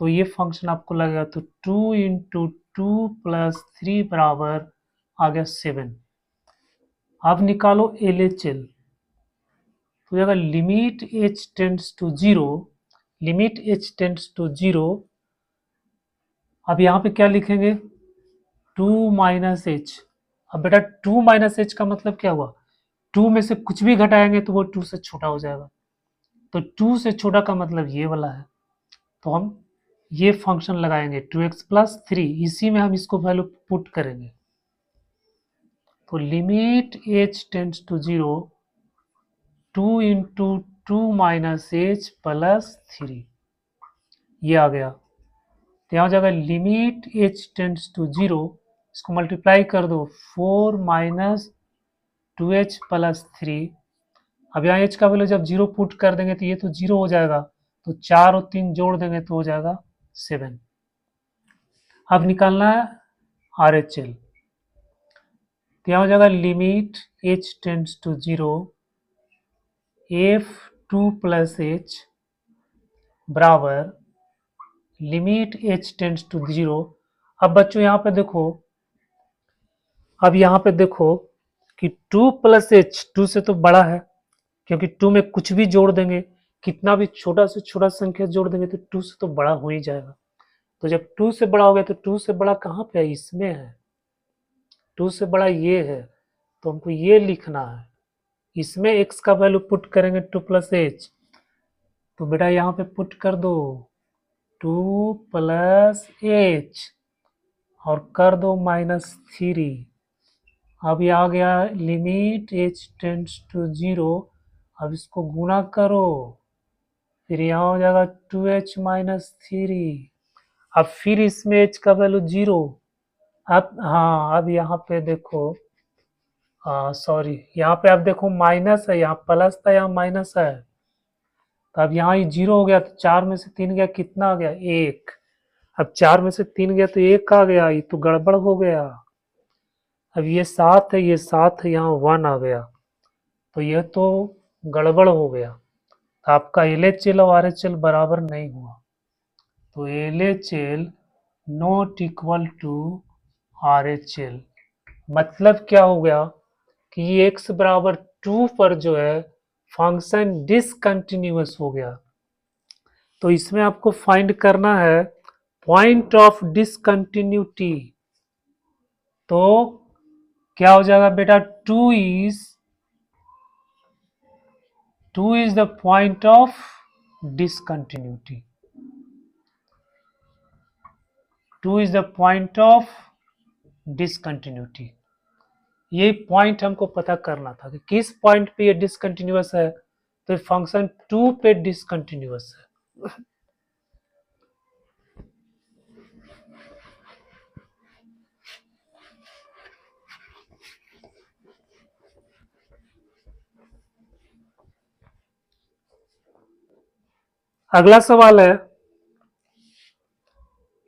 तो ये फंक्शन आपको लगेगा, तो 2 इंटू 2 प्लस 3 बराबर आ गया 7। अब निकालो LHL। तो अगर limit h tends to 0, limit h tends to 0, अब यहाँ पे क्या लिखेंगे? 2 माइनस एच। अब बेटा 2 माइनस एच का मतलब क्या हुआ? 2 में से कुछ भी घटाएंगे तो वो 2 से छोटा हो जाएगा, तो 2 से छोटा का मतलब ये वाला है। तो हम ये फंक्शन लगाएंगे 2x प्लस 3, इसी में हम इसको वैल्यू पुट करेंगे। तो limit h tends to 0, 2 into 2 minus h plus 3, ये आ गया। तो यहाँ हो जाएगा लिमिट h टेंड्स टू 0, इसको मल्टीप्लाई कर दो, 4 माइनस 2h प्लस 3। अब यहाँ h का वैल्यू जब 0 पुट कर देंगे तो ये तो 0 हो जाएगा, तो 4 और 3 जोड़ देंगे तो हो जाएगा 7। अब निकालना है RHL। तो यहाँ हो जाएगा limit h tends to 0, f2 plus h बराबर लिमिट h टेंड्स टू 0। अब बच्चों यहाँ पे देखो, अब यहाँ पे देखो कि 2 प्लस h 2 से तो बड़ा है, क्योंकि 2 में कुछ भी जोड़ देंगे, कितना भी छोटा से छोटा संख्या जोड़ देंगे तो 2 से तो बड़ा हो ही जाएगा। तो जब 2 से बड़ा हो गया तो 2 से बड़ा कहाँ पे है? इसमें है। 2 से बड़ा ये है, तो हमको ये लिखना है। इसमें x का वैल्यू पुट करेंगे 2 प्लस h, तो बेटा यहाँ पे पुट कर दो 2 प्लस h और कर दो -3। अब ये आ गया लिमिट h टेंड्स टू 0। अब इसको गुना करो, फिर यहाँ हो जाएगा 2h माइनस 3। अब फिर इसमें h का वैल्यू 0। अब हाँ, अब यहाँ पे देखो, सॉरी, यहाँ पे अब देखो माइनस है, यहाँ प्लस था, यहाँ माइनस है। तो अब यहाँ ये 0 हो गया, तो 4 में से 3 गया, कितना आ गया? 1। अब 4 में से 3 गया तो 1 आ गया, ये तो गड़बड़ हो गया। अब ये 7 है, ये 7 है, यहाँ 1 आ गया, तो ये तो गड़बड़ हो गया। तो आपका LHL और RHL बराबर नहीं हुआ, तो LHL not equal to RHL। मतलब क्या हो गया कि ये x बराबर 2 पर जो है फंक्शन डिसकंटिन्यूअस हो गया। तो इसमें आपको फाइंड करना है पॉइंट ऑफ डिसकंटिन्यूटी। तो क्या हो जाएगा बेटा, two is the point of discontinuity. Two is the point of discontinuity. ये पॉइंट हमको पता करना था कि किस पॉइंट पे ये डिसकंटिन्यूअस है। तो फंक्शन 2 पे डिसकंटिन्यूअस है। अगला सवाल है,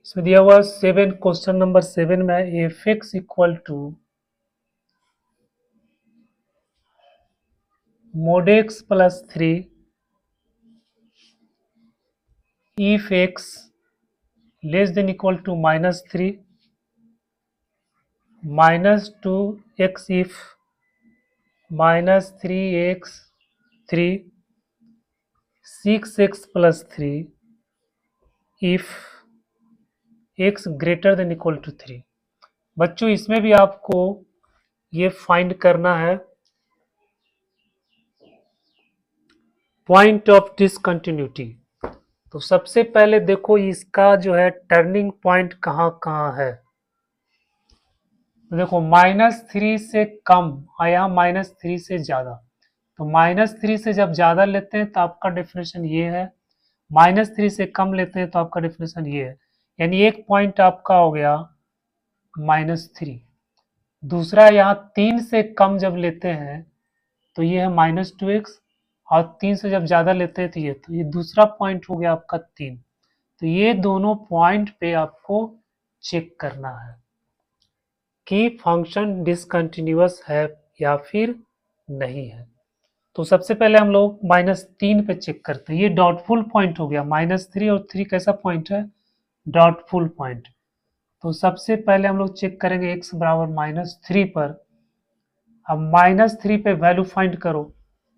इसमें दिया हुआ 7, क्वेश्चन नंबर 7 में f x equal to mod x plus 3 if x less than equal to -3 -2x if -3x 3 6x plus 3 if x greater than equal to 3। बच्चों इसमें भी आपको ये फाइंड करना है पॉइंट ऑफ डिसकंटिन्यूटी। तो सबसे पहले देखो इसका जो है टर्निंग पॉइंट कहाँ कहाँ है। तो देखो -3 से कम और यहाँ -3 से ज्यादा। तो -3 से जब ज्यादा लेते हैं तो आपका डेफिनेशन ये है, -3 से कम लेते हैं तो आपका डेफिनेशन ये है। यानी एक पॉइंट आपका हो गया -3। दूसरा यहाँ 3 से कम जब लेते हैं तो ये है -2x, और 3 से जब ज़्यादा लेते हैं तो ये दूसरा पॉइंट हो गया आपका 3। तो ये दोनों पॉइंट पे आपको चेक करना है कि फंक्शन डिसकंटिन्यूअस है या फिर नहीं है। तो सबसे पहले हम लोग -3 पे चेक करते हैं। ये डॉटफुल पॉइंट हो गया, -3 और 3 कैसा पॉइंट है, डॉटफुल पॉइंट। तो सबसे पहले हम लोग चेक करेंगे x बराबर -3 पर। अब -3 पे वैल्यू फाइंड करो।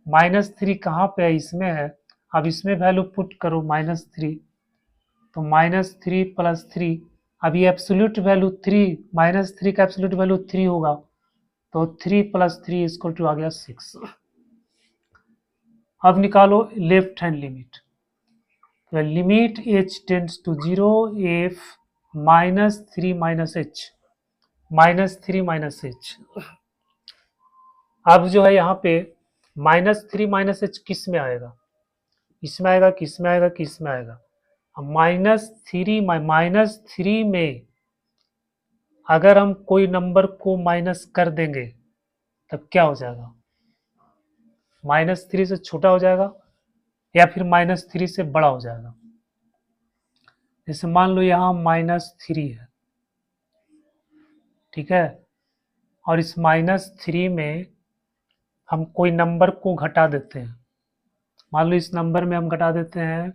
-3 कहाँ पे है, इसमें है। अब इसमें वैल्यू पुट करो -3, तो -3 प्लस 3। अब ये एब्सोल्यूट वैल्यू 3, -3 का एब्सोल्यूट वैल्यू 3 होगा, तो 3 प्लस 3 इक्वल टू आ गया 6। अब निकालो लेफ्ट हैंड लिमिट। तो limit h tends to 0 if -3 -h, -3 -h। अब जो है यहाँ पे -3 -h किस में आएगा, इसमें आएगा, किस में आएगा, किस में आएगा। -3 में अगर हम कोई नंबर को माइनस कर देंगे तब क्या हो जाएगा, -3 से छोटा हो जाएगा या फिर -3 से बड़ा हो जाएगा। जैसे मान लो यहाँ -3 है, ठीक है, और इस -3 में हम कोई नंबर को घटा देते हैं। मान लो इस नंबर में हम घटा देते हैं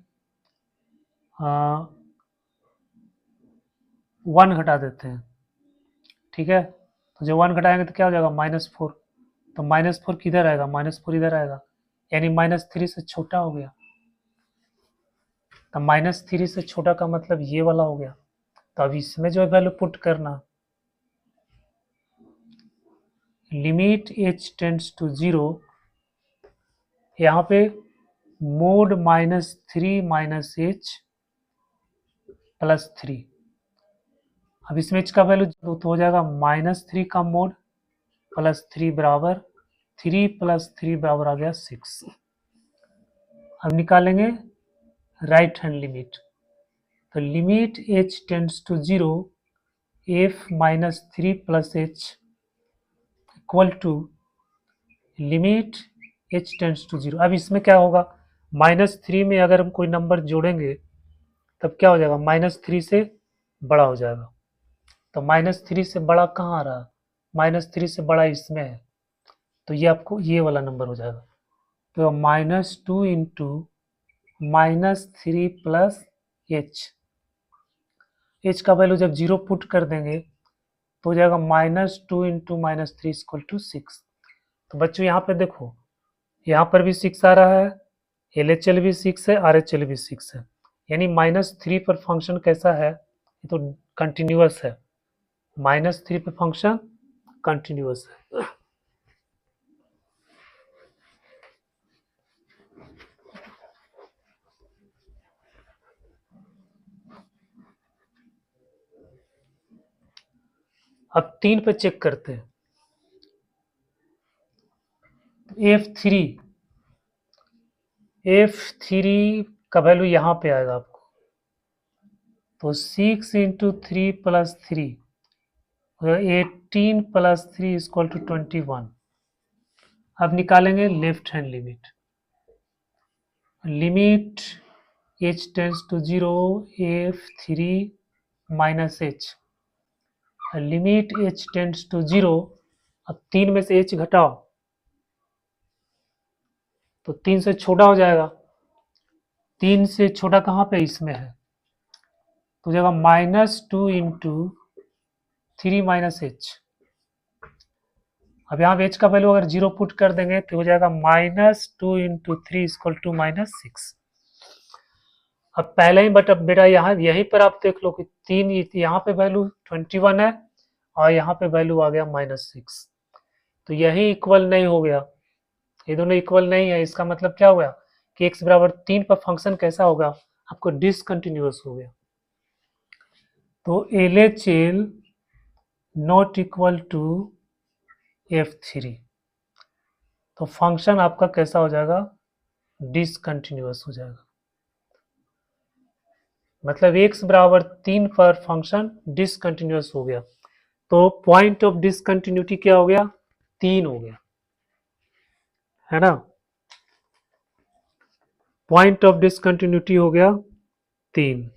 1 घटा देते हैं, ठीक है। तो जब 1 घटाएंगे तो क्या हो जाएगा, -4। तो -4 किधर आएगा, -4 इधर आएगा, यानी -3 से छोटा हो गया। तो -3 से छोटा का मतलब ये वाला हो गया। तो अब इसमें जो है वैल्यू पुट करना, लिमिट h टेंड्स टू 0, यहाँ पे मोड -3 - h प्लस 3। अब इसमें h का वैल्यू तो हो जाएगा -3 का मोड प्लस 3 बराबर 3 प्लस 3 बराबर आ गया 6। अब निकालेंगे राइट हैंड लिमिट। तो limit h tends to 0 f -3 plus h equal to limit h tends to 0। अब इसमें क्या होगा, -3 में अगर हम कोई नंबर जोड़ेंगे तब क्या हो जाएगा, -3 से बड़ा हो जाएगा। तो -3 से बड़ा कहाँ आ रहा है, -3 से बड़ा इसमें है, तो ये आपको ये वाला नंबर हो जाएगा। तो -2 इंटू -3 प्लस h का वैल्यू जब 0 पुट कर देंगे तो हो जाएगा -2 इंटू -3 इक्वल टू 6। तो बच्चों यहाँ पे देखो, यहाँ पर भी 6 आ रहा है, LHL भी 6 है, RHL भी 6 है। यानी -3 पर फंक्शन कैसा है, ये तो कंटिन्यूअस है, -3 पे फंक्शन कंटिन्यूअस है। अब 3 पे चेक करते हैं। F3 का वैल्यू यहाँ पे आएगा आपको, तो 6 into 3 plus 3, 18 plus 3 equal to 21। अब निकालेंगे left hand limit, limit h tends to 0 F3 minus h, limit h tends to 0। अब 3 में से h घटाओ तो 3 से छोटा हो जाएगा, 3 से छोटा कहाँ पे इसमें है, तो जाएगा -2 इंटू 3 माइनस h। अब यहाँ h का वैल्यू अगर 0 पुट कर देंगे तो हो जाएगा -2 इंटू 3 इक्वल टू -6। अब पहले ही बट अब बेटा यहाँ यहीं पर आप देख लो कि 3 यहाँ पे वैल्यू 21 है और यहाँ पे वैल्यू आ गया -6, तो यही इक्वल नहीं हो गया, ये दोनों इक्वल नहीं है। इसका मतलब क्या हुआ कि x बराबर 3 पर फंक्शन कैसा होगा, आपको डिसकंटिन्यूअस हो गया। तो LHL not equal to F3, तो फंक्शन आपका कैसा हो जाएगा, डिसकंटिन्यूअस हो जाएगा। मतलब x बराबर 3 पर फंक्शन डिसकंटिन्यूअस हो गया, तो पॉइंट ऑफ डिसकंटिन्यूटी क्या हो गया, 3 हो गया, है ना। पॉइंट ऑफ डिसकंटिन्यूटी हो गया 3।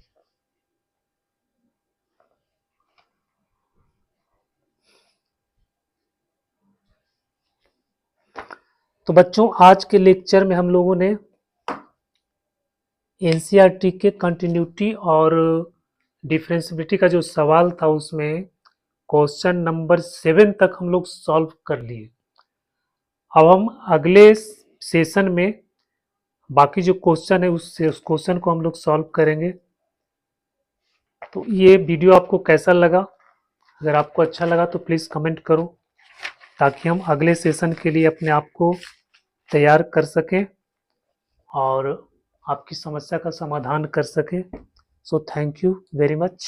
तो बच्चों आज के लेक्चर में हम लोगों ने एनसीईआरटी के कंटिन्यूटी और डिफरेंशिएबिलिटी का जो सवाल था उसमें क्वेश्चन नंबर 7 तक हम लोग सॉल्व कर लिए। अब हम अगले सेशन में बाकी जो क्वेश्चन है उस क्वेश्चन को हम लोग सॉल्व करेंगे। तो ये वीडियो आपको कैसा लगा, अगर आपको अच्छा लगा तो प्लीज़ कमेंट करो ताकि हम अगले सेशन के लिए अपने आप को तैयार कर सकें और आपकी समस्या का समाधान कर सकें। So thank you very much.